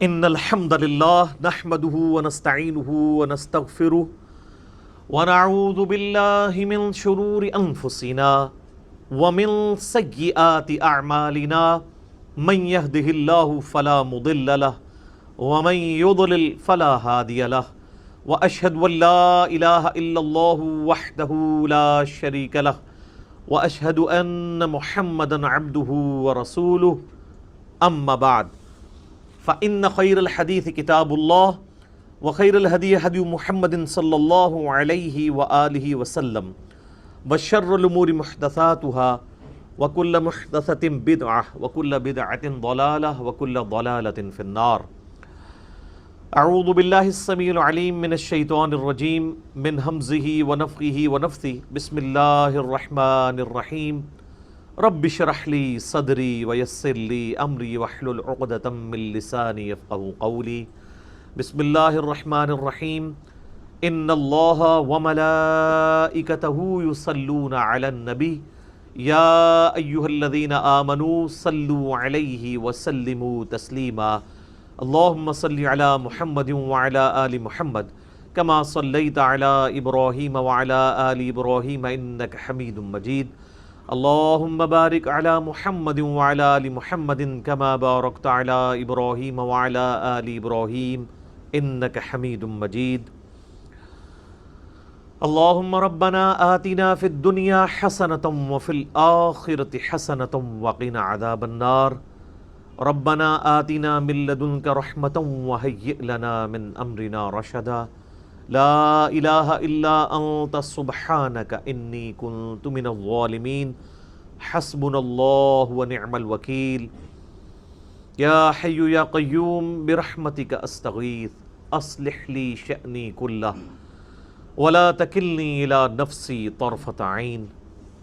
ان الحمد للہ نحمده ونستعینه ونستغفره ونعوذ باللہ من شرور انفسنا ومن سیئات اعمالنا من يهده الله فلا مضل له ومن يضلل فلا هادي له واشهد ان لا اله الا الله وحده لا شريك له واشهد ان محمدا عبده ورسوله اما بعد فإن خير الحديث كتاب الله وخير الهدي هدي محمد صلى الله عليه وآله وسلم وشر الأمور محدثاتها وكل محدثة بدعة وكل بدعة ضلالة وكل ضلالة في النار. أعوذ بالله السميع العليم من الشيطان الرجيم من همزه ونفخه ونفثه. بسم الله الرحمن الرحيم. رب اشرح لي صدري ويسر لي امري واحلل عقدة من لساني يفقهوا قولي. بسم الله الرحمن الرحيم. ان الله وملائكته يصلون على النبي يا ايها الذين امنوا صلوا عليه وسلموا تسليما. اللهم صل على محمد وعلى ال محمد كما صليت على ابراهيم وعلى ال ابراهيم انك حميد مجيد. اللهم بارك على محمد وعلى آل محمد كما باركت على إبراهيم وعلى آل إبراهيم إنك حميد مجيد. اللهم ربنا آتنا في الدنيا حسنة وفي الآخرة حسنة وقنا عذاب النار. ربنا آتنا من لدنك رحمة وهيئ لنا من أمرنا رشدا. لا الہ الا انت سبحانک انی کنت من الظالمین. حسبنا اللہ ونعم الوکیل. یا حی یا قیوم برحمتک استغیث اصلح لی شأنی کلہ ولا تکلنی الی نفسی طرفۃ عین.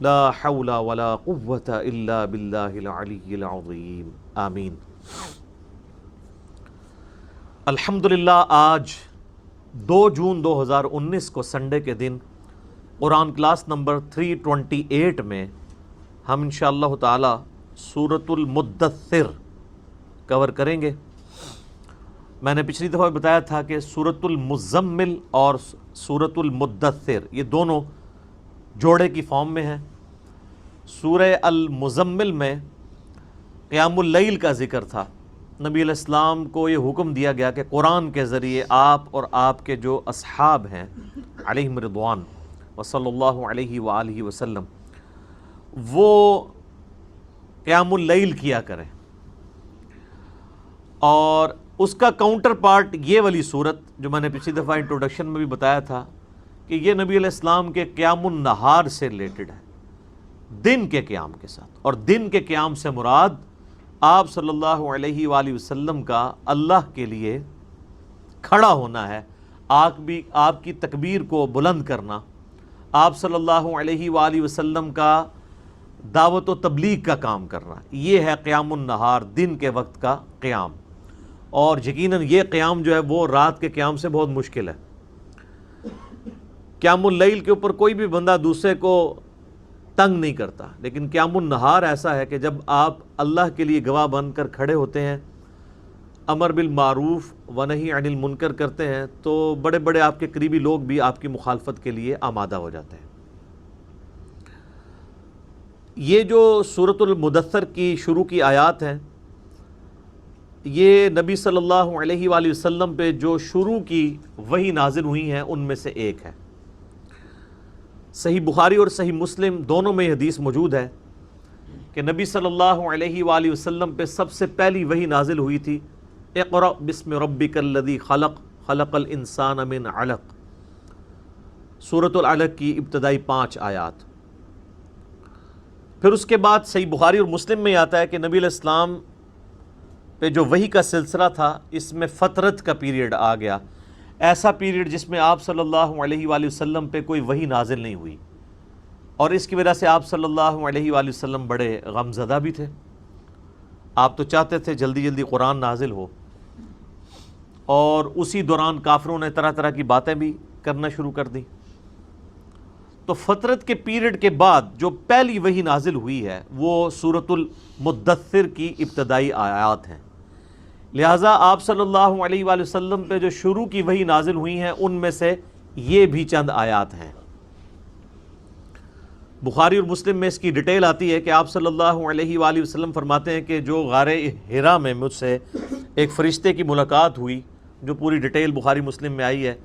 لا حول ولا قوة الا باللہ العلی العظیم. آمین. الحمدللہ آج 2 جون 2019 کو سنڈے کے دن قرآن کلاس نمبر 328 میں ہم انشاءاللہ تعالی سورۃ المدثر کور کریں گے. میں نے پچھلی دفعہ بتایا تھا کہ سورۃ المزمل اور سورۃ المدثر یہ دونوں جوڑے کی فارم میں ہیں. سورہ المزمل میں قیام اللیل کا ذکر تھا. نبی علیہ السلام کو یہ حکم دیا گیا کہ قرآن کے ذریعے آپ اور آپ کے جو اصحاب ہیں علیہم رضوان وصلی اللہ علیہ وآلہ وسلم وہ قیام اللیل کیا کریں. اور اس کا کاؤنٹر پارٹ یہ والی صورت جو میں نے پچھلی دفعہ انٹروڈکشن میں بھی بتایا تھا کہ یہ نبی علیہ السلام کے قیام النہار سے ریلیٹڈ ہے، دن کے قیام کے ساتھ. اور دن کے قیام سے مراد آپ صلی اللہ علیہ وآلہ وسلم کا اللہ کے لیے کھڑا ہونا ہے، آپ کی تکبیر کو بلند کرنا، آپ صلی اللہ علیہ وآلہ وسلم کا دعوت و تبلیغ کا کام کرنا. یہ ہے قیام النہار، دن کے وقت کا قیام. اور یقیناً یہ قیام جو ہے وہ رات کے قیام سے بہت مشکل ہے. قیام اللیل کے اوپر کوئی بھی بندہ دوسرے کو تنگ نہیں کرتا، لیکن قیام النہار ایسا ہے کہ جب آپ اللہ کے لیے گواہ بن کر کھڑے ہوتے ہیں، امر بالمعروف و نہی عن المنکر کرتے ہیں، تو بڑے بڑے آپ کے قریبی لوگ بھی آپ کی مخالفت کے لیے آمادہ ہو جاتے ہیں. یہ جو سورۃ المدثر کی شروع کی آیات ہیں یہ نبی صلی اللہ علیہ وآلہ وسلم پہ جو شروع کی وحی نازل ہوئی ہیں ان میں سے ایک ہے. صحیح بخاری اور صحیح مسلم دونوں میں یہ حدیث موجود ہے کہ نبی صلی اللہ علیہ وآلہ وسلم پہ سب سے پہلی وحی نازل ہوئی تھی اقرأ بسم ربک الذی خلق خلق الانسان من علق. سورۃ العلق کی ابتدائی 5 آیات. پھر اس کے بعد صحیح بخاری اور مسلم میں آتا ہے کہ نبی علیہ السلام پہ جو وحی کا سلسلہ تھا اس میں فترت کا پیریڈ آ گیا، ایسا پیریڈ جس میں آپ صلی اللہ علیہ وآلہ وسلم پہ کوئی وحی نازل نہیں ہوئی. اور اس کی وجہ سے آپ صلی اللہ علیہ وآلہ وسلم بڑے غم زدہ بھی تھے. آپ تو چاہتے تھے جلدی جلدی قرآن نازل ہو، اور اسی دوران کافروں نے طرح طرح کی باتیں بھی کرنا شروع کر دی. تو فترت کے پیریڈ کے بعد جو پہلی وحی نازل ہوئی ہے وہ سورۃ المدثر کی ابتدائی آیات ہیں. لہٰذا آپ صلی اللہ علیہ وآلہ وسلم پہ جو شروع کی وحی نازل ہوئی ہیں ان میں سے یہ بھی چند آیات ہیں۔ بخاری اور مسلم میں اس کی ڈیٹیل آتی ہے کہ آپ صلی اللہ علیہ وآلہ وسلم فرماتے ہیں کہ جو غار حرا میں مجھ سے ایک فرشتے کی ملاقات ہوئی، جو پوری ڈیٹیل بخاری مسلم میں آئی ہے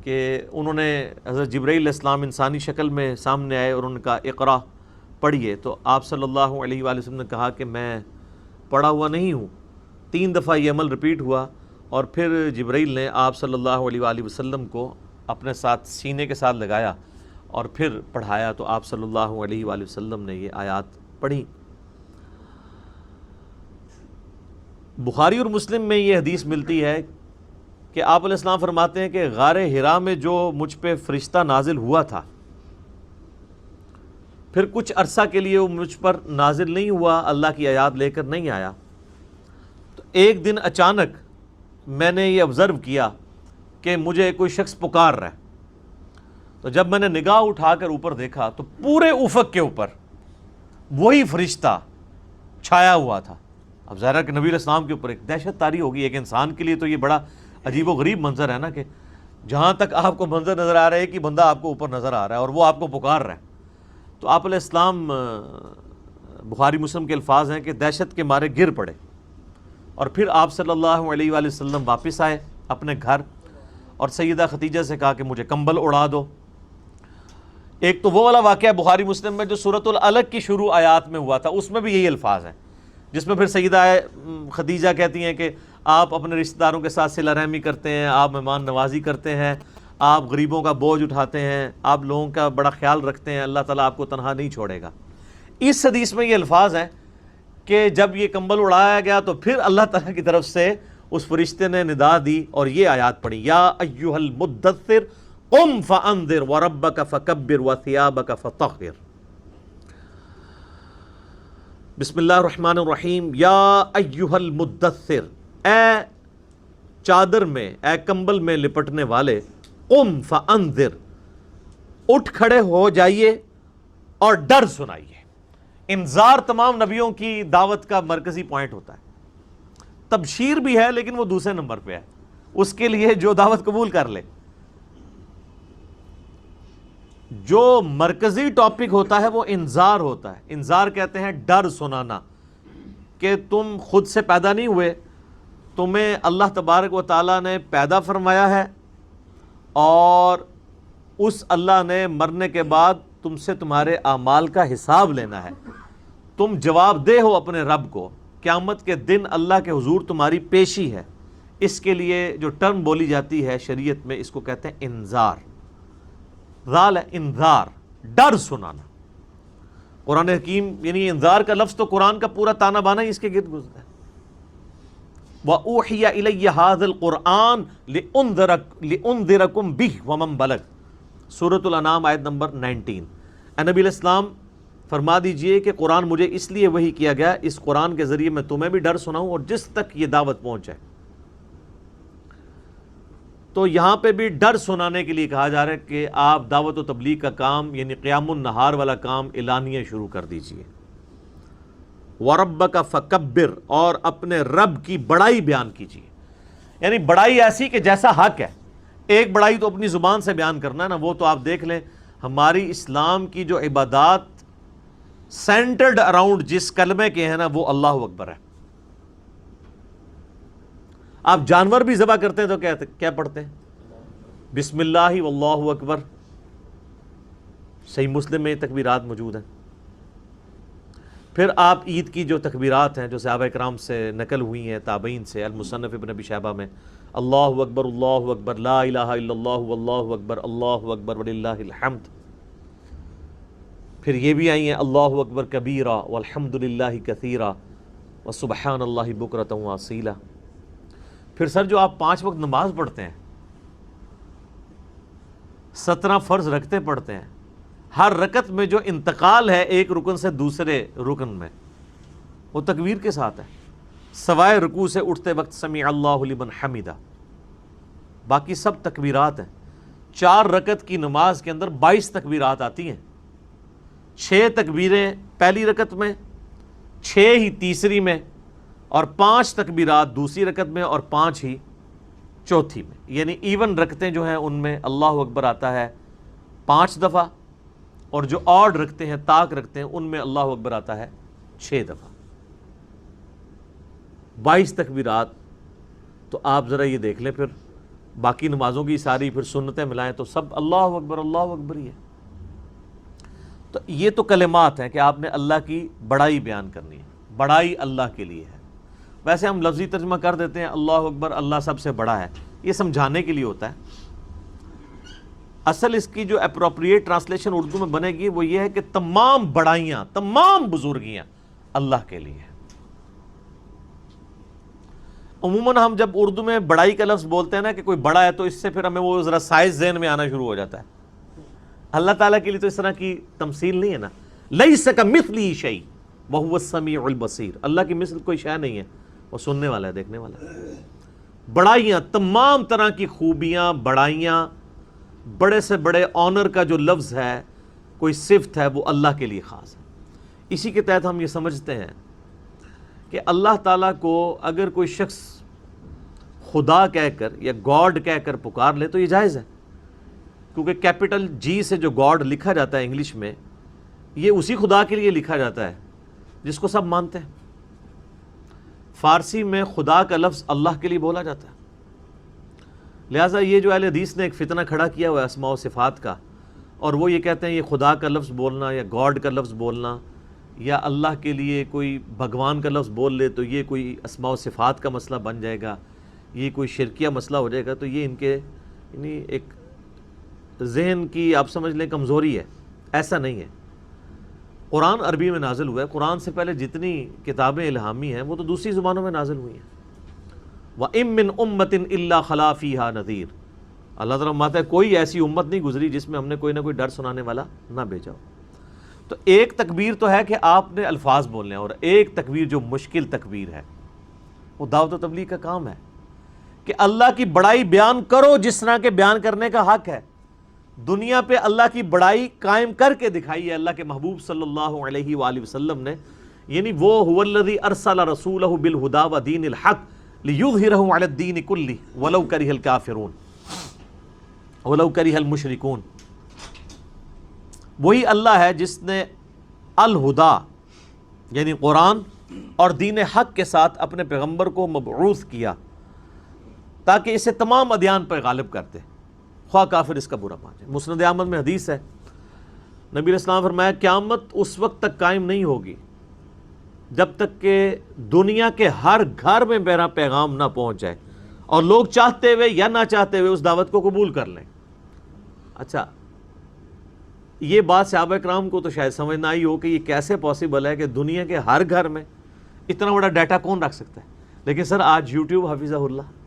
کہ انہوں نے حضرت جبرائیل علیہ السلام انسانی شکل میں سامنے آئے اور ان کا اقرا پڑھیے، تو آپ صلی اللہ علیہ وآلہ وسلم نے کہا کہ میں پڑھا ہوا نہیں ہوں۔ 3 دفعہ یہ عمل ریپیٹ ہوا اور پھر جبرائیل نے آپ صلی اللہ علیہ وآلہ وسلم کو اپنے ساتھ سینے کے ساتھ لگایا اور پھر پڑھایا، تو آپ صلی اللہ علیہ وآلہ وسلم نے یہ آیات پڑھی۔ بخاری اور مسلم میں یہ حدیث ملتی ہے کہ آپ علیہ السلام فرماتے ہیں کہ غار حرا میں جو مجھ پہ فرشتہ نازل ہوا تھا، پھر کچھ عرصہ کے لیے وہ مجھ پر نازل نہیں ہوا، اللہ کی آیات لے کر نہیں آیا۔ تو ایک دن اچانک میں نے یہ آبزرو کیا کہ مجھے کوئی شخص پکار رہا ہے، تو جب میں نے نگاہ اٹھا کر اوپر دیکھا تو پورے افق کے اوپر وہی فرشتہ چھایا ہوا تھا۔ اب ظاہر کہ نبی علیہ السلام کے اوپر ایک دہشت طاری ہوگی، ایک انسان کے لیے تو یہ بڑا عجیب و غریب منظر ہے نا، کہ جہاں تک آپ کو منظر نظر آ رہا ہے کہ بندہ آپ کو اوپر نظر آ رہا ہے اور وہ آپ کو پکار رہا ہے۔ تو آپ علیہ السلام، بخاری مسلم کے الفاظ ہیں کہ دہشت کے مارے گر پڑے، اور پھر آپ صلی اللہ علیہ وآلہ وسلم واپس آئے اپنے گھر اور سیدہ خدیجہ سے کہا کہ مجھے کمبل اڑا دو۔ ایک تو وہ والا واقعہ بخاری مسلم میں جو سورۃ العلق کی شروع آیات میں ہوا تھا، اس میں بھی یہی الفاظ ہیں، جس میں پھر سیدہ خدیجہ کہتی ہیں کہ آپ اپنے رشتہ داروں کے ساتھ صلہ رحمی کرتے ہیں، آپ مہمان نوازی کرتے ہیں، آپ غریبوں کا بوجھ اٹھاتے ہیں، آپ لوگوں کا بڑا خیال رکھتے ہیں، اللہ تعالیٰ آپ کو تنہا نہیں چھوڑے گا۔ اس حدیث میں یہ الفاظ ہیں کہ جب یہ کمبل اڑایا گیا تو پھر اللہ تعالیٰ کی طرف سے اس فرشتے نے ندا دی اور یہ آیات پڑھی، یا ایھا المدثر قم فانذر وربک فکبر وثیابک فطہر۔ بسم اللہ الرحمن الرحیم۔ یا ایھا المدثر، اے چادر میں، اے کمبل میں لپٹنے والے، قم فانذر، اٹھ کھڑے ہو جائیے اور ڈر سنائیے۔ انذار تمام نبیوں کی دعوت کا مرکزی پوائنٹ ہوتا ہے۔ تبشیر بھی ہے لیکن وہ دوسرے نمبر پہ ہے، اس کے لیے جو دعوت قبول کر لے۔ جو مرکزی ٹاپک ہوتا ہے وہ انذار ہوتا ہے۔ انذار کہتے ہیں ڈر سنانا، کہ تم خود سے پیدا نہیں ہوئے، تمہیں اللہ تبارک و تعالیٰ نے پیدا فرمایا ہے، اور اس اللہ نے مرنے کے بعد تم سے تمہارے اعمال کا حساب لینا ہے۔ تم جواب دہ ہو اپنے رب کو، قیامت کے دن اللہ کے حضور تمہاری پیشی ہے۔ اس کے لیے جو ٹرم بولی جاتی ہے شریعت میں، اس کو کہتے ہیں انذار۔ ذال ہے انذار، ڈر سنانا۔ قرآن حکیم یعنی انذار کا لفظ تو قرآن کا پورا تانا بانا ہی اس کے گرد گزرتا ہے۔ وَأُوحِيَ إِلَيَّ هَذَا الْقُرْآنُ لِأُنذِرَكُمْ بِهِ وَمَنْ بَلَغَ، سورۃ الانعام آیت نمبر 19۔ اے نبی علیہ السلام فرما دیجئے کہ قرآن مجھے اس لیے وحی کیا گیا، اس قرآن کے ذریعے میں تمہیں بھی ڈر سناؤں اور جس تک یہ دعوت پہنچے۔ تو یہاں پہ بھی ڈر سنانے کے لیے کہا جا رہا ہے کہ آپ دعوت و تبلیغ کا کام یعنی قیام النہار والا کام اعلانیہ شروع کر دیجئے۔ وَرَبَّكَ فَكَبِّرْ، اور اپنے رب کی بڑائی بیان کیجئے، یعنی بڑائی ایسی کہ جیسا حق ہے۔ ایک بڑائی تو اپنی زبان سے بیان کرنا ہے نا، وہ تو آپ دیکھ لیں ہماری اسلام کی جو عبادات سینٹرڈ اراؤنڈ جس کلمے کے ہیں نا، وہ اللہ اکبر ہے۔ آپ جانور بھی ذبح کرتے ہیں تو کیا پڑھتے ہیں؟ بسم اللہ واللہ اکبر۔ صحیح مسلم میں یہ تکبیرات موجود ہیں۔ پھر آپ عید کی جو تکبیرات ہیں جو صحابہ کرام سے نقل ہوئی ہیں، تابعین سے، المصنف ابن ابی شیبہ میں، اللہ اکبر لا الہ الا اللہ واللہ اکبر وللہ الحمد۔ پھر یہ بھی آئی ہیں اللہ اکبر کبیرہ والحمد للہ کثیرہ وسبحان اللہ بکرۃ واصیلہ۔ پھر سر جو آپ 5 وقت نماز پڑھتے ہیں، 17 فرض رکھتے پڑھتے ہیں، ہر رکعت میں جو انتقال ہے ایک رکن سے دوسرے رکن میں، وہ تکبیر کے ساتھ ہے، سوائے رکوع سے اٹھتے وقت سمیع اللہ لمن حمدہ، باقی سب تکبیرات ہیں۔ 4 رکعت کی نماز کے اندر 22 تکبیرات آتی ہیں، 6 تکبیریں پہلی رکعت میں، 6 ہی تیسری میں، اور 5 تکبیرات دوسری رکعت میں اور 5 ہی چوتھی میں، یعنی ایون رکعتیں جو ہیں ان میں اللہ اکبر آتا ہے 5 دفعہ، اور جو آڈ رکھتے ہیں، طاق رکھتے ہیں، ان میں اللہ اکبر آتا ہے 6 دفعہ۔ 22 تکبیرات، تو آپ ذرا یہ دیکھ لیں، پھر باقی نمازوں کی ساری پھر سنتیں ملائیں تو سب اللہ اکبر ہی ہے۔ تو یہ تو کلمات ہیں کہ آپ نے اللہ کی بڑائی بیان کرنی ہے، بڑائی اللہ کے لیے ہے۔ ویسے ہم لفظی ترجمہ کر دیتے ہیں اللہ اکبر، اللہ سب سے بڑا ہے، یہ سمجھانے کے لیے ہوتا ہے۔ اصل اس کی جو اپروپریٹ ٹرانسلیشن اردو میں بنے گی وہ یہ ہے کہ تمام بڑائیاں، تمام بزرگیاں اللہ کے لیے ہیں۔ عموماً ہم جب اردو میں بڑائی کا لفظ بولتے ہیں نا کہ کوئی بڑا ہے، تو اس سے پھر ہمیں وہ ذرا سائز ذہن میں آنا شروع ہو جاتا ہے۔ اللہ تعالیٰ کے لیے تو اس طرح کی تمثیل نہیں ہے نا، لیس کمثلہ شیء وہو السمیع البصیر، اللہ کی مثل کوئی شے نہیں ہے، وہ سننے والا ہے، دیکھنے والا ہے۔ بڑائیاں، تمام طرح کی خوبیاں، بڑائیاں، بڑے سے بڑے آنر کا جو لفظ ہے، کوئی صفت ہے، وہ اللہ کے لیے خاص ہے۔ اسی کے تحت ہم یہ سمجھتے ہیں کہ اللہ تعالیٰ کو اگر کوئی شخص خدا کہہ کر یا گاڈ کہہ کر پکار لے تو یہ جائز ہے، کیونکہ کیپٹل جی سے جو گاڈ لکھا جاتا ہے انگلش میں، یہ اسی خدا کے لیے لکھا جاتا ہے جس کو سب مانتے ہیں۔ فارسی میں خدا کا لفظ اللہ کے لیے بولا جاتا ہے، لہٰذا یہ جو اہل حدیث نے ایک فتنہ کھڑا کیا ہوا ہے اسماء و صفات کا، اور وہ یہ کہتے ہیں یہ خدا کا لفظ بولنا یا گاڈ کا لفظ بولنا یا اللہ کے لیے کوئی بھگوان کا لفظ بول لے تو یہ کوئی اسماء و صفات کا مسئلہ بن جائے گا، یہ کوئی شرکیہ مسئلہ ہو جائے گا، تو یہ ان کے یعنی ایک ذہن کی آپ سمجھ لیں کمزوری ہے۔ ایسا نہیں ہے۔ قرآن عربی میں نازل ہوا ہے، قرآن سے پہلے جتنی کتابیں الہامی ہیں وہ تو دوسری زبانوں میں نازل ہوئی ہیں۔ وَإِن مِّنْ أُمَّةٍ إِلَّا خَلَا فِيهَا نَذِيرٌ، اللہ تعالیٰ فرماتا ہے کوئی ایسی امت نہیں گزری جس میں ہم نے کوئی نہ کوئی ڈر سنانے والا نہ بھیجا ہو۔ تو ایک تکبیر تو ہے کہ آپ نے الفاظ بولنے ہیں، اور ایک تکبیر جو مشکل تکبیر ہے وہ دعوت و تبلیغ کا کام ہے کہ اللہ کی بڑائی بیان کرو جس طرح کے بیان کرنے کا حق ہے۔ دنیا پہ اللہ کی بڑائی قائم کر کے دکھائی ہے اللہ کے محبوب صلی اللہ علیہ وآلہ وسلم نے، یعنی وہ هو الذی ارسل رسولہ بالہدی ودین الحق لیظہرہ علی الدین کلہ ولو کرہ الکافرون ولو کرہ المشرکون۔ وہی اللہ ہے جس نے الہدی یعنی قرآن اور دین حق کے ساتھ اپنے پیغمبر کو مبعوث کیا تاکہ اسے تمام ادیان پر غالب کرتے، خواہ کافر اس کا برا مانے۔ مسند احمد میں حدیث ہے، نبی علیہ السلام فرمایا قیامت اس وقت تک قائم نہیں ہوگی جب تک کہ دنیا کے ہر گھر میں میرا پیغام نہ پہنچ جائے اور لوگ چاہتے ہوئے یا نہ چاہتے ہوئے اس دعوت کو قبول کر لیں۔ اچھا، یہ بات صحابہ کرام کو تو شاید سمجھ نہ آئی ہو کہ یہ کیسے پاسبل ہے کہ دنیا کے ہر گھر میں اتنا بڑا ڈیٹا کون رکھ سکتا ہے، لیکن سر آج یوٹیوب حفظہ اللہ،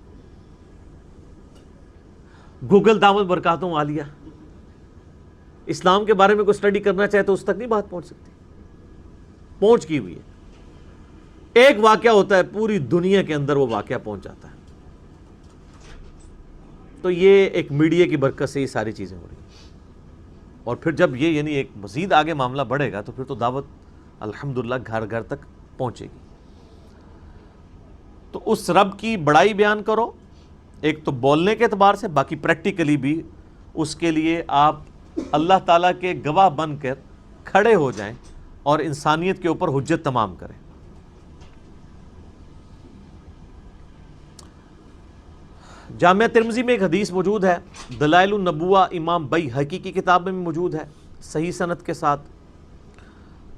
گوگل دامت برکاتوں عالیہ، اسلام کے بارے میں کوئی سٹڈی کرنا چاہے تو اس تک نہیں بات پہنچ سکتی، پہنچ کی ہوئی ہے۔ ایک واقعہ ہوتا ہے پوری دنیا کے اندر وہ واقعہ پہنچ جاتا ہے۔ تو یہ ایک میڈیا کی برکت سے یہ ساری چیزیں ہو رہی ہیں، اور پھر جب یہ یعنی ایک مزید آگے معاملہ بڑھے گا تو پھر تو دعوت الحمدللہ گھر گھر تک پہنچے گی۔ تو اس رب کی بڑائی بیان کرو، ایک تو بولنے کے اعتبار سے، باقی پریکٹیکلی بھی اس کے لیے آپ اللہ تعالیٰ کے گواہ بن کر کھڑے ہو جائیں اور انسانیت کے اوپر حجت تمام کریں۔ جامعہ ترمذی میں ایک حدیث موجود ہے، دلائل النبوہ امام بیہقی کی کتاب میں موجود ہے صحیح سند کے ساتھ،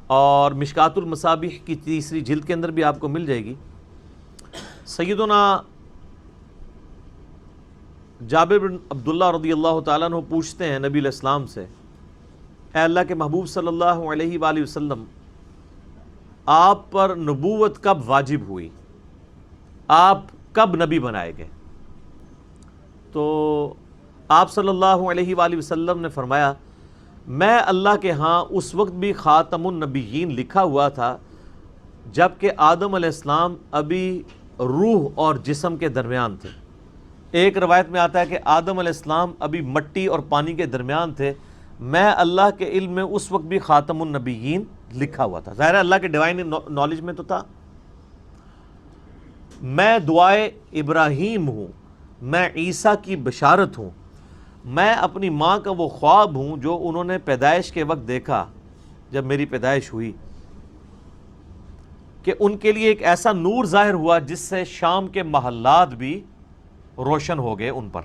اور مشکات المصابیح کی 3 جلد کے اندر بھی آپ کو مل جائے گی۔ سیدنا جابر بن عبداللہ رضی اللہ تعالیٰ عنہ پوچھتے ہیں نبی علیہ السلام سے، اے اللہ کے محبوب صلی اللہ علیہ وآلہ وسلم، آپ پر نبوت کب واجب ہوئی، آپ کب نبی بنائے گئے؟ تو آپ صلی اللہ علیہ وآلہ وسلم نے فرمایا، میں اللہ کے ہاں اس وقت بھی خاتم النبیین لکھا ہوا تھا جب کہ آدم علیہ السلام ابھی روح اور جسم کے درمیان تھے۔ ایک روایت میں آتا ہے کہ آدم علیہ السلام ابھی مٹی اور پانی کے درمیان تھے، میں اللہ کے علم میں اس وقت بھی خاتم النبیین لکھا ہوا تھا۔ ظاہر ہے اللہ کے ڈیوائن نالج میں تو تھا۔ میں دعائے ابراہیم ہوں، میں عیسیٰ کی بشارت ہوں، میں اپنی ماں کا وہ خواب ہوں جو انہوں نے پیدائش کے وقت دیکھا جب میری پیدائش ہوئی، کہ ان کے لیے ایک ایسا نور ظاہر ہوا جس سے شام کے محلات بھی روشن ہو گئے ان پر۔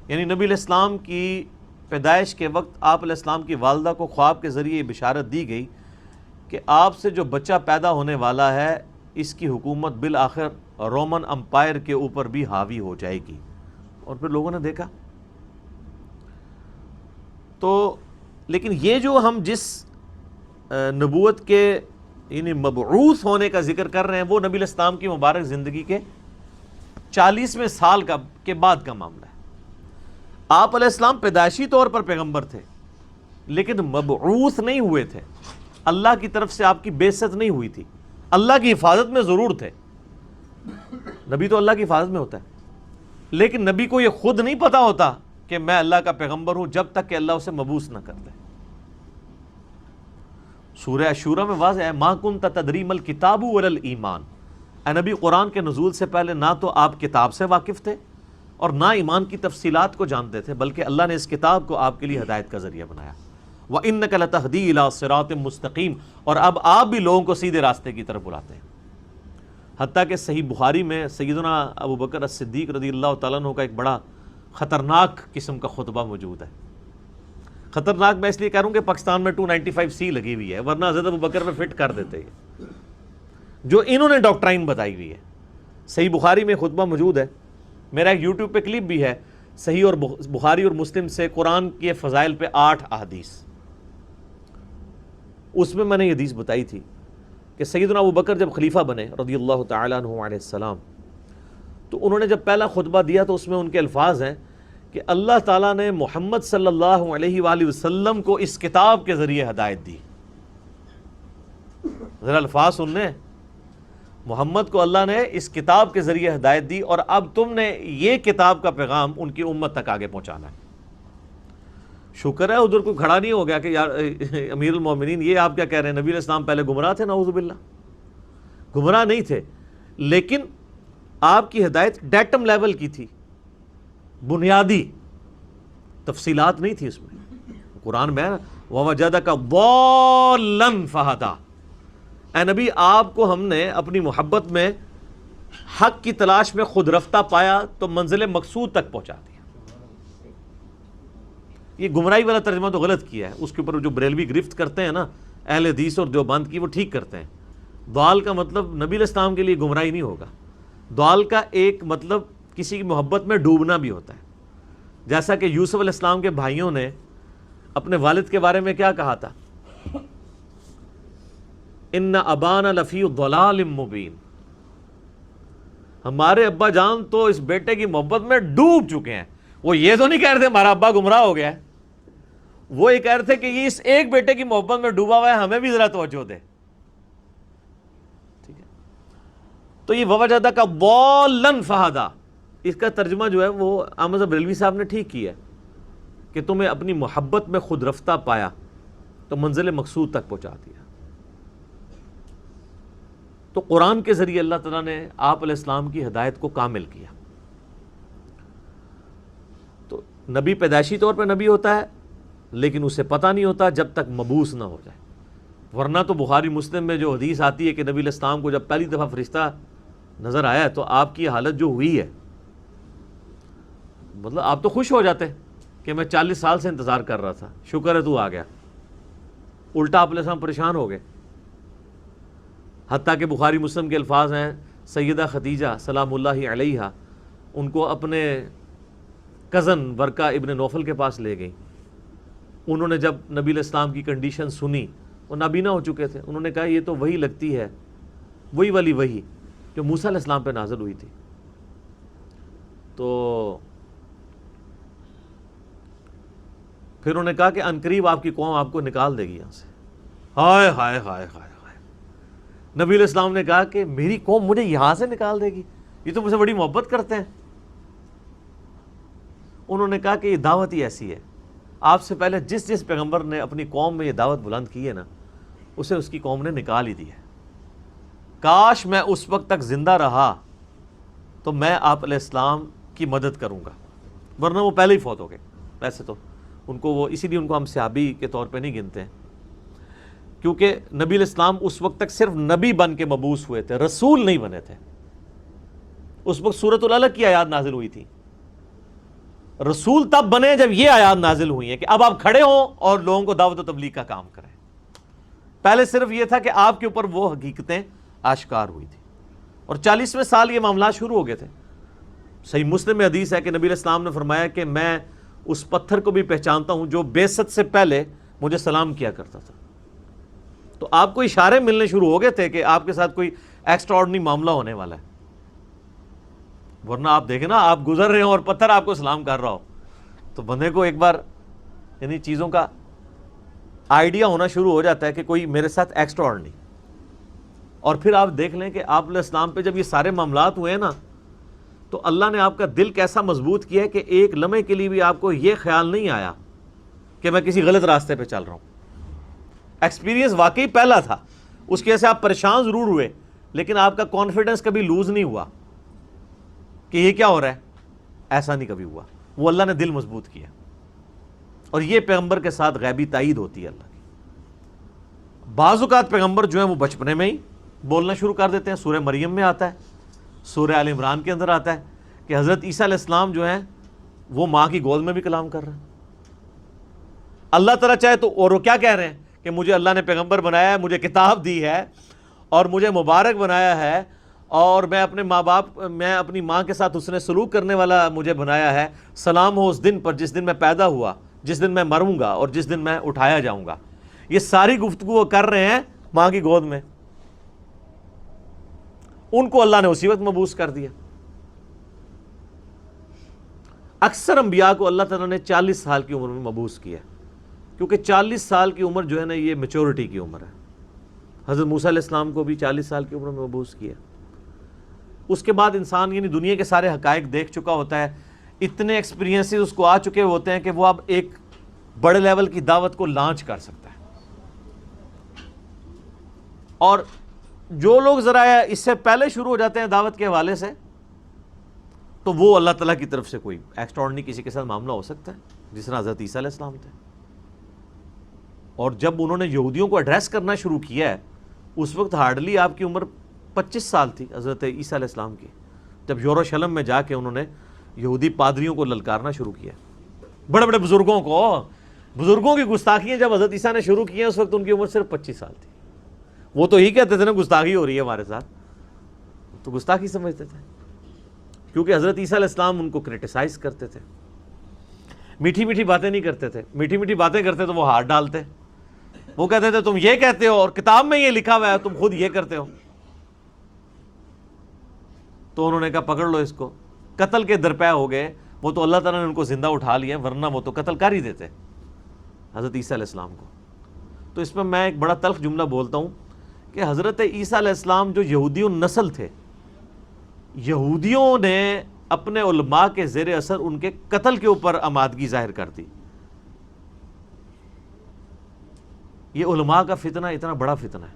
یعنی نبی علیہ السلام کی پیدائش کے وقت آپ علیہ السلام کی والدہ کو خواب کے ذریعے بشارت دی گئی کہ آپ سے جو بچہ پیدا ہونے والا ہے اس کی حکومت بالآخر رومن امپائر کے اوپر بھی حاوی ہو جائے گی۔ اور پھر لوگوں نے دیکھا۔ تو لیکن یہ جو ہم جس نبوت کے یعنی مبعوث ہونے کا ذکر کر رہے ہیں وہ نبی علیہ السلام کی مبارک زندگی کے 40ویں سال کے بعد کا معاملہ ہے۔ آپ علیہ السلام پیدائشی طور پر پیغمبر تھے لیکن مبعوث نہیں ہوئے تھے، اللہ کی طرف سے آپ کی بعثت نہیں ہوئی تھی، اللہ کی حفاظت میں ضرور تھے۔ نبی تو اللہ کی حفاظت میں ہوتا ہے، لیکن نبی کو یہ خود نہیں پتا ہوتا کہ میں اللہ کا پیغمبر ہوں جب تک کہ اللہ اسے مبعوث نہ کر دے۔ سورہ شورى میں واضح ہے ما کنت تدری ما الکتاب ولا الایمان، اے نبی قرآن کے نزول سے پہلے نہ تو آپ کتاب سے واقف تھے اور نہ ایمان کی تفصیلات کو جانتے تھے، بلکہ اللہ نے اس کتاب کو آپ کے لیے ہدایت کا ذریعہ بنایا۔ وَإِنَّكَ لَتَهْدِي إِلَىٰ صِرَاطٍ مُسْتَقِيمٍ، اور اب آپ بھی لوگوں کو سیدھے راستے کی طرف بلاتے ہیں۔ حتیٰ کہ صحیح بخاری میں سیدنا ابو بکر الصدیق رضی اللہ تعالیٰ عنہ کا ایک بڑا خطرناک قسم کا خطبہ موجود ہے۔ خطرناک میں اس لیے کہہ رہا ہوں کہ پاکستان میں 295C لگی ہوئی ہے، ورنہ حضرت ابو بکر میں فٹ کر دیتے ہیں جو انہوں نے ڈاکٹرائن بتائی ہوئی ہے۔ صحیح بخاری میں خطبہ موجود ہے، میرا ایک یوٹیوب پہ کلپ بھی ہے، صحیح اور بخاری اور مسلم سے قرآن کے فضائل پہ 8 احادیث۔ اس میں میں نے یہ حدیث بتائی تھی کہ سیدنا ابو بکر جب خلیفہ بنے رضی اللہ تعالیٰ عنہ علیہ السلام، تو انہوں نے جب پہلا خطبہ دیا تو اس میں ان کے الفاظ ہیں کہ اللہ تعالیٰ نے محمد صلی اللہ علیہ وآلہ وسلم کو اس کتاب کے ذریعے ہدایت دی۔ ذرا الفاظ سننے، محمد کو اللہ نے اس کتاب کے ذریعے ہدایت دی اور اب تم نے یہ کتاب کا پیغام ان کی امت تک آگے پہنچانا ہے۔ شکر ہے ادھر کوئی کھڑا نہیں ہو گیا کہ یار امیر المومنین یہ آپ کیا کہہ رہے ہیں، نبی علیہ السلام پہلے گمراہ تھے؟ نعوذ باللہ، گمراہ نہیں تھے، لیکن آپ کی ہدایت ڈیٹم لیول کی تھی، بنیادی تفصیلات نہیں تھی اس میں۔ قرآن میں وَوَجَدَكَ ضَالًّا فَهَدَىٰ، اے نبی آپ کو ہم نے اپنی محبت میں حق کی تلاش میں خود رفتہ پایا تو منزل مقصود تک پہنچا دیا۔ یہ گمراہی والا ترجمہ تو غلط کیا ہے، اس کے اوپر جو بریلوی گرفت کرتے ہیں نا اہل حدیث اور دیوبند کی، وہ ٹھیک کرتے ہیں۔ ضال کا مطلب نبی علیہ السلام کے لیے گمراہی نہیں ہوگا، ضال کا ایک مطلب کسی کی محبت میں ڈوبنا بھی ہوتا ہے، جیسا کہ یوسف علیہ السلام کے بھائیوں نے اپنے والد کے بارے میں کیا کہا تھا، ان ابانا لفی ضلال مبین، ہمارے ابا جان تو اس بیٹے کی محبت میں ڈوب چکے ہیں۔ وہ یہ تو نہیں کہہ رہے تھے ہمارا ابا گمراہ ہو گیا ہے، وہ یہ کہہ رہے تھے کہ یہ اس ایک بیٹے کی محبت میں ڈوبا ہوا ہے، ہمیں بھی ذرا توجہ دے۔ ٹھیک ہے، تو یہ وَوَجَدَكَ ضَالًّا فَهَدَىٰ، اس کا ترجمہ جو ہے وہ احمد بریلوی صاحب نے ٹھیک کیا ہے کہ تمہیں اپنی محبت میں خود رفتہ پایا تو منزل مقصود تک پہنچا دیا۔ تو قرآن کے ذریعے اللہ تعالیٰ نے آپ علیہ السلام کی ہدایت کو کامل کیا۔ تو نبی پیدائشی طور پہ نبی ہوتا ہے لیکن اسے پتہ نہیں ہوتا جب تک مبعوث نہ ہو جائے، ورنہ تو بخاری مسلم میں جو حدیث آتی ہے کہ نبی علیہ السلام کو جب پہلی دفعہ فرشتہ نظر آیا ہے تو آپ کی حالت جو ہوئی ہے، مطلب آپ تو خوش ہو جاتے کہ میں 40 سال سے انتظار کر رہا تھا، شکر ہے تو آ گیا۔ الٹا آپ علیہ السلام پریشان ہو گئے، حتیٰ کہ بخاری مسلم کے الفاظ ہیں سیدہ خدیجہ سلام اللہ علیہا ان کو اپنے کزن ورقہ ابن نوفل کے پاس لے گئی۔ انہوں نے جب نبی علیہ السلام کی کنڈیشن سنی، وہ نابینا ہو چکے تھے، انہوں نے کہا یہ تو وہی لگتی ہے، وہی والی وہی جو موسیٰ علیہ السلام پہ نازل ہوئی تھی۔ تو پھر انہوں نے کہا کہ عنقریب آپ کی قوم آپ کو نکال دے گی یہاں سے۔ ہائے ہائے ہائے ہائے ہائے، نبی علیہ السلام نے کہا کہ میری قوم مجھے یہاں سے نکال دے گی، یہ تو مجھ سے بڑی محبت کرتے ہیں۔ انہوں نے کہا کہ یہ دعوت ہی ایسی ہے، آپ سے پہلے جس جس پیغمبر نے اپنی قوم میں یہ دعوت بلند کی ہے نا، اسے اس کی قوم نے نکال ہی دی ہے۔ کاش میں اس وقت تک زندہ رہا تو میں آپ علیہ السلام کی مدد کروں گا، ورنہ وہ پہلے ہی فوت ہو گئے۔ ویسے تو ان کو وہ اسی لیے ان کو ہم صحابی کے طور پہ نہیں گنتے ہیں، کیونکہ نبی علیہ السلام اس وقت تک صرف نبی بن کے مبعوث ہوئے تھے، رسول نہیں بنے تھے۔ اس وقت سورۃ العلق کی آیات نازل ہوئی تھی، رسول تب بنے جب یہ آیات نازل ہوئی ہیں کہ اب آپ کھڑے ہوں اور لوگوں کو دعوت و تبلیغ کا کام کریں۔ پہلے صرف یہ تھا کہ آپ کے اوپر وہ حقیقتیں آشکار ہوئی تھی، اور 40ویں سال یہ معاملات شروع ہو گئے تھے۔ صحیح مسلم میں حدیث ہے کہ نبی علیہ السلام نے فرمایا کہ میں اس پتھر کو بھی پہچانتا ہوں جو بعثت سے پہلے مجھے سلام کیا کرتا تھا۔ تو آپ کو اشارے ملنے شروع ہو گئے تھے کہ آپ کے ساتھ کوئی ایکسٹرا آرڈنری معاملہ ہونے والا ہے، ورنہ آپ دیکھیں نا، آپ گزر رہے ہو اور پتھر آپ کو سلام کر رہا ہو، تو بندے کو ایک بار یعنی چیزوں کا آئیڈیا ہونا شروع ہو جاتا ہے کہ کوئی میرے ساتھ ایکسٹرا آرڈنری۔ اور پھر آپ دیکھ لیں کہ آپ علیہ السلام پہ جب یہ سارے معاملات ہوئے ہیں نا، تو اللہ نے آپ کا دل کیسا مضبوط کیا ہے کہ ایک لمحے کے لیے بھی آپ کو یہ خیال نہیں آیا کہ میں کسی غلط راستے پہ چل رہا ہوں۔ ایکسپیرینس واقعی پہلا تھا، اس کی وجہ سے آپ پریشان ضرور ہوئے، لیکن آپ کا کانفیڈنس کبھی لوز نہیں ہوا کہ یہ کیا ہو رہا ہے، ایسا نہیں کبھی ہوا۔ وہ اللہ نے دل مضبوط کیا، اور یہ پیغمبر کے ساتھ غیبی تائید ہوتی ہے اللہ کی۔ بعض اوقات پیغمبر جو ہیں وہ بچپنے میں ہی بولنا شروع کر دیتے ہیں۔ سورہ مریم میں آتا ہے، سورہ آل عمران کے اندر آتا ہے کہ حضرت عیسیٰ علیہ السلام جو ہیں وہ ماں کی گود میں بھی کلام کر رہے ہیں۔ اللہ تعالیٰ چاہے تو، اور وہ کیا کہہ رہے ہیں کہ مجھے اللہ نے پیغمبر بنایا ہے، مجھے کتاب دی ہے اور مجھے مبارک بنایا ہے، اور میں اپنے ماں باپ، میں اپنی ماں کے ساتھ حسن سلوک کرنے والا مجھے بنایا ہے۔ سلام ہو اس دن پر جس دن میں پیدا ہوا، جس دن میں مروں گا اور جس دن میں اٹھایا جاؤں گا۔ یہ ساری گفتگو وہ کر رہے ہیں ماں کی گود میں۔ ان کو اللہ نے اسی وقت مبعوث کر دیا۔ اکثر انبیاء کو اللہ تعالیٰ نے 40 سال کی عمر میں مبعوث کیا، کیونکہ 40 سال کی عمر جو ہے نا یہ میچورٹی کی عمر ہے۔ حضرت موسیٰ علیہ السلام کو بھی 40 سال کی عمر میں مبعوث کیا۔ اس کے بعد انسان یعنی دنیا کے سارے حقائق دیکھ چکا ہوتا ہے، اتنے ایکسپیرینسز اس کو آ چکے ہوتے ہیں کہ وہ اب ایک بڑے لیول کی دعوت کو لانچ کر سکتا ہے۔ اور جو لوگ ذرا اس سے پہلے شروع ہو جاتے ہیں دعوت کے حوالے سے، تو وہ اللہ تعالیٰ کی طرف سے کوئی ایکسٹراڈنری کسی کے ساتھ معاملہ ہو سکتا ہے، جس طرح حضرت عیسیٰ علیہ السلام تھے۔ اور جب انہوں نے یہودیوں کو ایڈریس کرنا شروع کیا ہے، اس وقت ہارڈلی آپ کی عمر 25 سال تھی حضرت عیسیٰ علیہ السلام کی، جب یروشلم میں جا کے انہوں نے یہودی پادریوں کو للکارنا شروع کیا، بڑے بڑے بزرگوں کی گستاخیاں جب حضرت عیسیٰ نے شروع کی ہیں، اس وقت ان کی عمر صرف 25 سال تھی۔ وہ تو ہی کہتے تھے نا گستاخی ہو رہی ہے ہمارے ساتھ، تو گستاخی سمجھتے تھے، کیونکہ حضرت عیسیٰ علیہ السلام ان کو کرٹیسائز کرتے تھے، میٹھی میٹھی باتیں نہیں کرتے تھے۔ میٹھی میٹھی باتیں کرتے تو وہ ہاتھ ڈالتے، وہ کہتے تھے تم یہ کہتے ہو اور کتاب میں یہ لکھا ہوا ہے، تم خود یہ کرتے ہو۔ تو انہوں نے کہا پکڑ لو اس کو، قتل کے درپے ہو گئے۔ وہ تو اللہ تعالیٰ نے ان کو زندہ اٹھا لیا، ورنہ وہ تو قتل کر ہی دیتے حضرت عیسیٰ علیہ السلام کو۔ تو اس میں میں ایک بڑا تلخ جملہ بولتا ہوں کہ حضرت عیسیٰ علیہ السلام جو یہودیوں نسل تھے، یہودیوں نے اپنے علماء کے زیر اثر ان کے قتل کے اوپر آمادگی ظاہر کر دی۔ یہ علماء کا فتنہ اتنا بڑا فتنہ ہے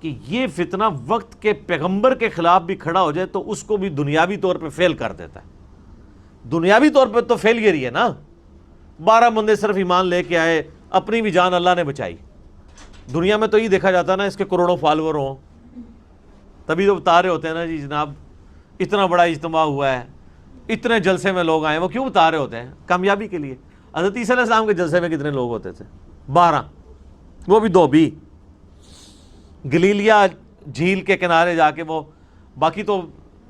کہ یہ فتنہ وقت کے پیغمبر کے خلاف بھی کھڑا ہو جائے تو اس کو بھی دنیاوی طور پہ فیل کر دیتا ہے۔ دنیاوی طور پہ تو فیلئر ہی ہے نا، 12 بندے صرف ایمان لے کے آئے، اپنی بھی جان اللہ نے بچائی۔ دنیا میں تو یہ دیکھا جاتا ہے نا اس کے کروڑوں فالوور ہوں، تبھی تو بتا رہے ہوتے ہیں نا جی جناب اتنا بڑا اجتماع ہوا ہے، اتنے جلسے میں لوگ آئے۔ وہ کیوں بتا رہے ہوتے ہیں؟ کامیابی کے لیے۔ حضرت عیسیٰ علیہ السلام کے جلسے میں کتنے لوگ ہوتے تھے؟ 12، وہ بھی 2 بھی گلیلیا جھیل کے کنارے جا کے، وہ باقی تو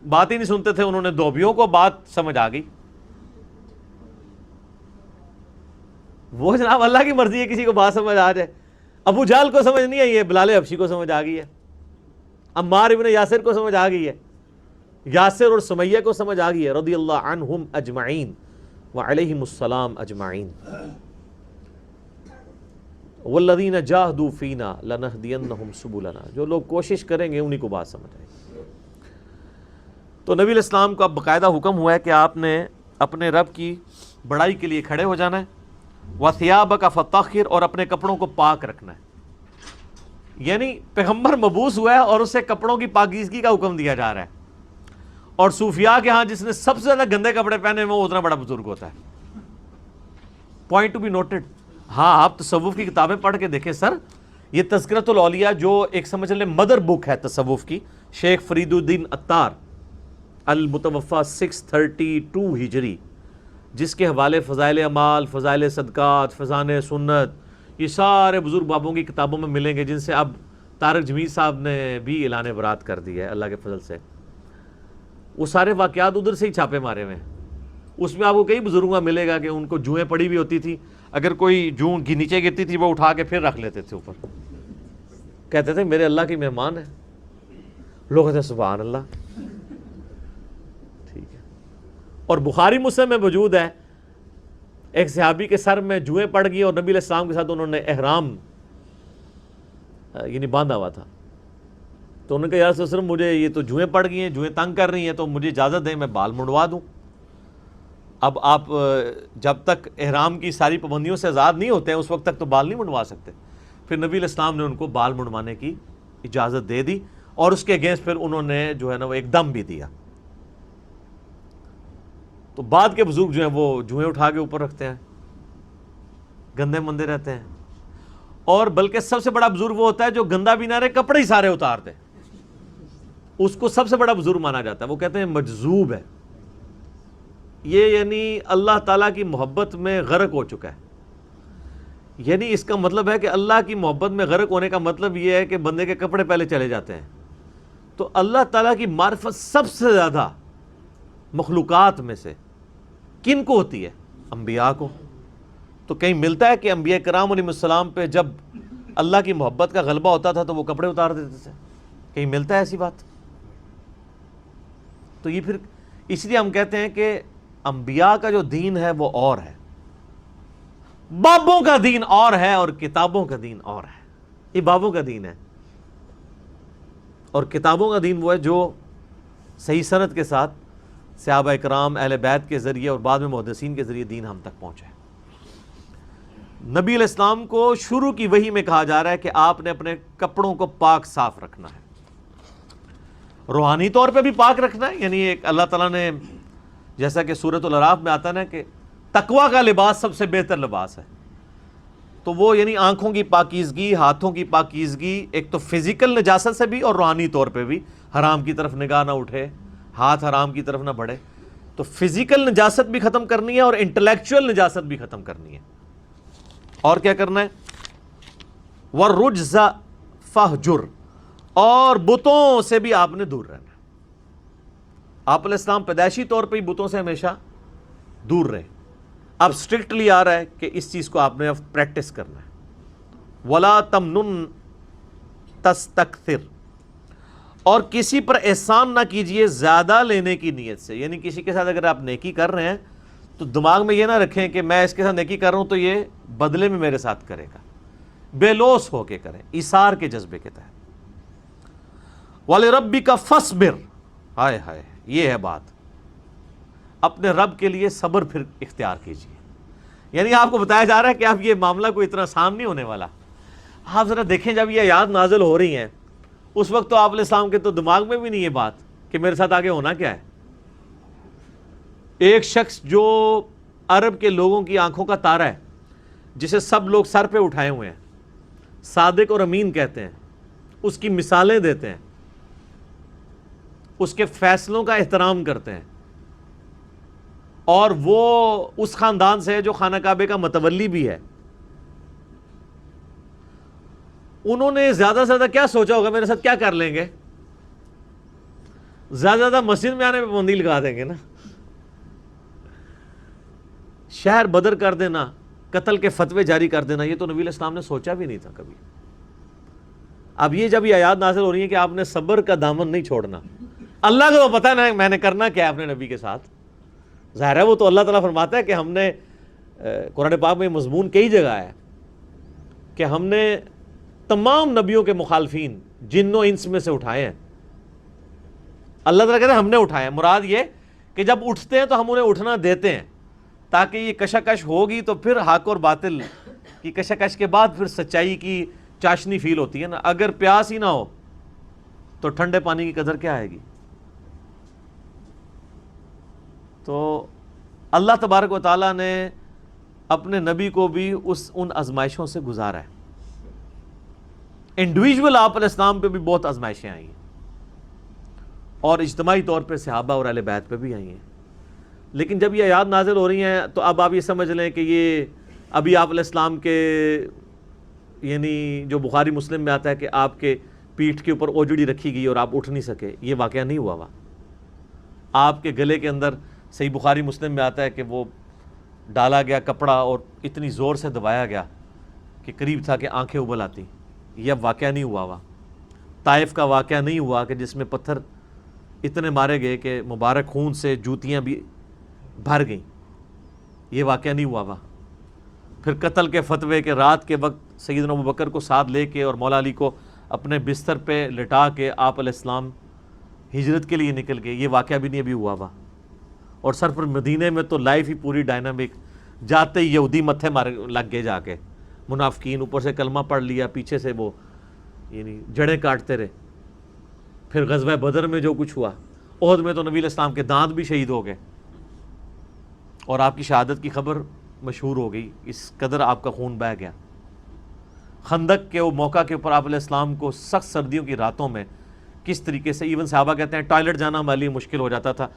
بات ہی نہیں سنتے تھے، انہوں نے 2 بھیوں کو بات سمجھ آ گئی۔ وہ جناب اللہ کی مرضی ہے کسی کو بات سمجھ آ جائے۔ ابو جہل کو سمجھ نہیں آئی ہے، بلال حبشی کو سمجھ آ گئی ہے، عمار ابن یاسر کو سمجھ آ گئی ہے، یاسر اور سمیہ کو سمجھ آ گئی ہے، رضی اللہ عنہم اجمعین وعلیہم السلام اجمعین۔ والذین جاہدوا فینا لنہدینہم سبلنا، جو لوگ کوشش کریں گے انہی کو بات سمجھ آئے گی۔ تو نبی علیہ السلام کا باقاعدہ حکم ہوا ہے کہ آپ نے اپنے رب کی بڑائی کے لیے کھڑے ہو جانا ہے، وَثِيَابَكَ فَطَهِّرْ، اور اپنے کپڑوں کو پاک رکھنا ہے۔ یعنی پیغمبر مبعوث ہوا ہے اور اسے کپڑوں کی پاکیزگی کا حکم دیا جا رہا ہے، اور صوفیاء کے ہاں جس نے سب سے زیادہ گندے کپڑے پہنے وہ اتنا بڑا بزرگ ہوتا ہے. Point to be noted. ہاں آپ تصوف کی کتابیں پڑھ کے دیکھیں سر, یہ تذکرۃ الاولیاء جو ایک سمجھ لیں مدر بک ہے تصوف کی, شیخ فرید الدین عطار المتوفی 632 ہجری, جس کے حوالے فضائل اعمال, فضائل صدقات, فضائل سنت, یہ سارے بزرگ بابوں کی کتابوں میں ملیں گے, جن سے اب طارق جمیل صاحب نے بھی اعلان برات کر دی ہے اللہ کے فضل سے. وہ سارے واقعات ادھر سے ہی چھاپے مارے ہوئے ہیں. اس میں آپ کو کئی بزرگوں کا ملے گا کہ ان کو جوئیں پڑی بھی ہوتی تھی, اگر کوئی جوں نیچے گرتی تھی وہ اٹھا کے پھر رکھ لیتے تھے اوپر, کہتے تھے میرے اللہ کی مہمان ہے. لوگ کہتے ہیں سبحان اللہ. ٹھیک ہے. اور بخاری مسلم میں موجود ہے ایک صحابی کے سر میں جوئیں پڑ گئی اور نبی علیہ السلام کے ساتھ انہوں نے احرام یعنی باندھا ہوا تھا. تو انہوں نے کہا یا رسول اللہ صلی اللہ علیہ وسلم مجھے یہ تو جوئیں پڑ گئی ہیں, جوئیں تنگ کر رہی ہیں, تو مجھے اجازت دیں میں بال منڈوا دوں. اب آپ جب تک احرام کی ساری پابندیوں سے آزاد نہیں ہوتے ہیں اس وقت تک تو بال نہیں منڈوا سکتے. پھر نبی علیہ السلام نے ان کو بال منڈوانے کی اجازت دے دی, اور اس کے اگینسٹ پھر انہوں نے جو ہے نا وہ ایک دم بھی دیا. تو بعد کے بزرگ جو ہیں وہ جوئیں اٹھا کے اوپر رکھتے ہیں, گندے مندے رہتے ہیں. اور بلکہ سب سے بڑا بزرگ وہ ہوتا ہے جو گندا بھی نہ رہے, کپڑے ہی سارے اتار دے, اس کو سب سے بڑا بزرگ مانا جاتا ہے. وہ کہتے ہیں مجذوب ہے یہ, یعنی اللہ تعالیٰ کی محبت میں غرق ہو چکا ہے. یعنی اس کا مطلب ہے کہ اللہ کی محبت میں غرق ہونے کا مطلب یہ ہے کہ بندے کے کپڑے پہلے چلے جاتے ہیں. تو اللہ تعالیٰ کی معرفت سب سے زیادہ مخلوقات میں سے کن کو ہوتی ہے؟ انبیاء کو. تو کہیں ملتا ہے کہ انبیاء کرام علیہ السلام پہ جب اللہ کی محبت کا غلبہ ہوتا تھا تو وہ کپڑے اتار دیتے تھے؟ کہیں ملتا ہے ایسی بات؟ تو یہ پھر اس لیے ہم کہتے ہیں کہ انبیاء کا جو دین ہے وہ اور ہے, بابوں کا دین اور ہے, اور کتابوں کا دین اور ہے. یہ بابوں کا دین ہے, اور کتابوں کا دین وہ ہے جو صحیح سند کے ساتھ صحابہ اکرام اہل بیت کے ذریعے اور بعد میں محدثین کے ذریعے دین ہم تک پہنچا ہے. نبی علیہ السلام کو شروع کی وحی میں کہا جا رہا ہے کہ آپ نے اپنے کپڑوں کو پاک صاف رکھنا ہے, روحانی طور پہ بھی پاک رکھنا ہے. یعنی ایک اللہ تعالیٰ نے جیسا کہ سورۃ الاعراف میں آتا ہے نا کہ تقویٰ کا لباس سب سے بہتر لباس ہے, تو وہ یعنی آنکھوں کی پاکیزگی, ہاتھوں کی پاکیزگی, ایک تو فزیکل نجاست سے بھی اور روحانی طور پہ بھی, حرام کی طرف نگاہ نہ اٹھے, ہاتھ حرام کی طرف نہ بڑھے. تو فزیکل نجاست بھی ختم کرنی ہے اور انٹلیکچوئل نجاست بھی ختم کرنی ہے. اور کیا کرنا ہے؟ وَالرُّجْزَ فَاهْجُرْ, اور بتوں سے بھی آپ نے دور رہنا ہے. آپ علیہ السلام پیدائشی طور پہ ہی بتوں سے ہمیشہ دور رہے. اب اسٹرکٹلی آ رہا ہے کہ اس چیز کو آپ نے اب پریکٹس کرنا ہے. وَلَا تَمْنُن تَسْتَكْثِرْ, اور کسی پر احسان نہ کیجئے زیادہ لینے کی نیت سے. یعنی کسی کے ساتھ اگر آپ نیکی کر رہے ہیں تو دماغ میں یہ نہ رکھیں کہ میں اس کے ساتھ نیکی کر رہا ہوں تو یہ بدلے میں میرے ساتھ کرے گا. بے لوث ہو کے کریں, ایثار کے جذبے کے تحت. وَلِرَبِّكَ فَاصْبِرْ, ہائے ہائے یہ ہے بات, اپنے رب کے لیے صبر پھر اختیار کیجئے. یعنی آپ کو بتایا جا رہا ہے کہ اب یہ معاملہ کوئی اتنا آسان نہیں ہونے والا. آپ ذرا دیکھیں جب یہ آیات نازل ہو رہی ہیں اس وقت تو آپ علیہ السلام کے تو دماغ میں بھی نہیں یہ بات کہ میرے ساتھ آگے ہونا کیا ہے. ایک شخص جو عرب کے لوگوں کی آنکھوں کا تارا ہے, جسے سب لوگ سر پہ اٹھائے ہوئے ہیں, صادق اور امین کہتے ہیں, اس کی مثالیں دیتے ہیں, اس کے فیصلوں کا احترام کرتے ہیں, اور وہ اس خاندان سے ہے جو خانہ کعبے کا متولی بھی ہے. انہوں نے زیادہ سے زیادہ کیا سوچا ہوگا میرے ساتھ کیا کر لیں گے؟ زیادہ زیادہ مسجد میں آنے پہ پابندی لگا دیں گے نا, شہر بدر کر دینا, قتل کے فتوے جاری کر دینا. یہ تو نبی علیہ السلام نے سوچا بھی نہیں تھا کبھی. اب یہ جب یہ آیات نازل ہو رہی ہیں کہ آپ نے صبر کا دامن نہیں چھوڑنا, اللہ کو تو پتہ ہے نا میں نے کرنا کیا ہے اپنے نبی کے ساتھ. ظاہر ہے وہ تو اللہ تعالیٰ فرماتا ہے کہ ہم نے قرآن پاک میں مضمون کئی جگہ ہے کہ ہم نے تمام نبیوں کے مخالفین جن و انس میں سے اٹھائے ہیں. اللہ تعالیٰ کہتے ہیں ہم نے اٹھائے ہیں. مراد یہ کہ جب اٹھتے ہیں تو ہم انہیں اٹھنا دیتے ہیں تاکہ یہ کشاکش ہوگی تو پھر حق اور باطل کی کشاکش کے بعد پھر سچائی کی چاشنی فیل ہوتی ہے نا. اگر پیاس ہی نہ ہو تو ٹھنڈے پانی کی قدر کیا آئے گی؟ تو اللہ تبارک و تعالیٰ نے اپنے نبی کو بھی ان آزمائشوں سے گزارا ہے. انڈیویجول آپ علیہ السلام پہ بھی بہت آزمائشیں آئی ہیں، اور اجتماعی طور پہ صحابہ اور اہل بیت پہ بھی آئی ہیں. لیکن جب یہ آیات نازل ہو رہی ہیں تو اب آپ یہ سمجھ لیں کہ یہ ابھی آپ علیہ السلام کے، یعنی جو بخاری مسلم میں آتا ہے کہ آپ کے پیٹھ کے اوپر اوجڑی رکھی گئی اور آپ اٹھ نہیں سکے، یہ واقعہ نہیں ہوا ہوا. آپ کے گلے کے اندر صحیح بخاری مسلم میں آتا ہے کہ وہ ڈالا گیا کپڑا اور اتنی زور سے دبایا گیا کہ قریب تھا کہ آنکھیں ابل آتی. یہ واقعہ نہیں ہوا ہوا. طائف کا واقعہ نہیں ہوا کہ جس میں پتھر اتنے مارے گئے کہ مبارک خون سے جوتیاں بھی بھر گئیں. یہ واقعہ نہیں ہوا ہوا. پھر قتل کے فتوے کے رات کے وقت سیدنا ابوبکر کو ساتھ لے کے اور مولا علی کو اپنے بستر پہ لٹا کے آپ علیہ السلام ہجرت کے لیے نکل گئے. یہ واقعہ بھی نہیں ابھی ہوا ہوا. اور سر پر مدینے میں تو لائف ہی پوری ڈائنامک، جاتے ہی یہودی متھے مارے لگ گئے، جا کے منافقین اوپر سے کلمہ پڑھ لیا، پیچھے سے وہ یعنی جڑیں کاٹتے رہے. پھر غزوہ بدر میں جو کچھ ہوا، احد میں تو نبی علیہ السلام کے دانت بھی شہید ہو گئے اور آپ کی شہادت کی خبر مشہور ہو گئی، اس قدر آپ کا خون بہہ گیا. خندق کے وہ موقع کے اوپر آپ علیہ السلام کو سخت سردیوں کی راتوں میں کس طریقے سے ایون صحابہ کہتے ہیں ٹوائلٹ جانا ہمارے لیے مشکل ہو جاتا تھا،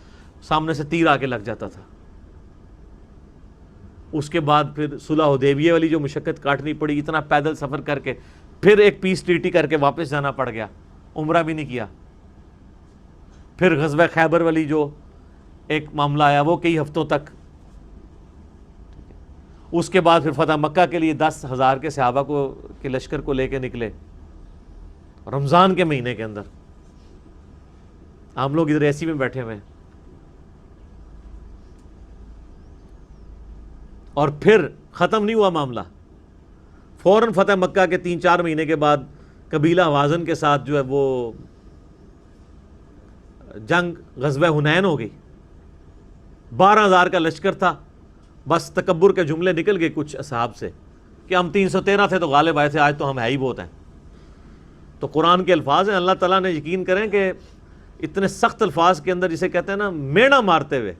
سامنے سے تیر آ کے لگ جاتا تھا. اس کے بعد پھر صلح حدیبیہ والی جو مشقت کاٹنی پڑی، اتنا پیدل سفر کر کے، پھر ایک پیس ٹریٹی کر کے واپس جانا پڑ گیا، عمرہ بھی نہیں کیا. پھر غزوہ خیبر والی جو ایک معاملہ آیا وہ کئی ہفتوں تک. اس کے بعد پھر فتح مکہ کے لیے 10,000 کے صحابہ کے لشکر کو لے کے نکلے رمضان کے مہینے کے اندر. ہم لوگ ادھر ایسی میں بیٹھے ہوئے ہیں. اور پھر ختم نہیں ہوا معاملہ، فوراً فتح مکہ کے 3-4 مہینے کے بعد قبیلہ حوازن کے ساتھ جو ہے وہ جنگ غزوہ حنین ہو گئی. 12,000 کا لشکر تھا. بس تکبر کے جملے نکل گئے کچھ اصحاب سے کہ ہم 313 تھے تو غالب آئے تھے، آج تو ہم ہے ہی بہت ہیں. تو قرآن کے الفاظ ہیں، اللہ تعالیٰ نے یقین کریں کہ اتنے سخت الفاظ کے اندر جسے کہتے ہیں نا میڑا مارتے ہوئے،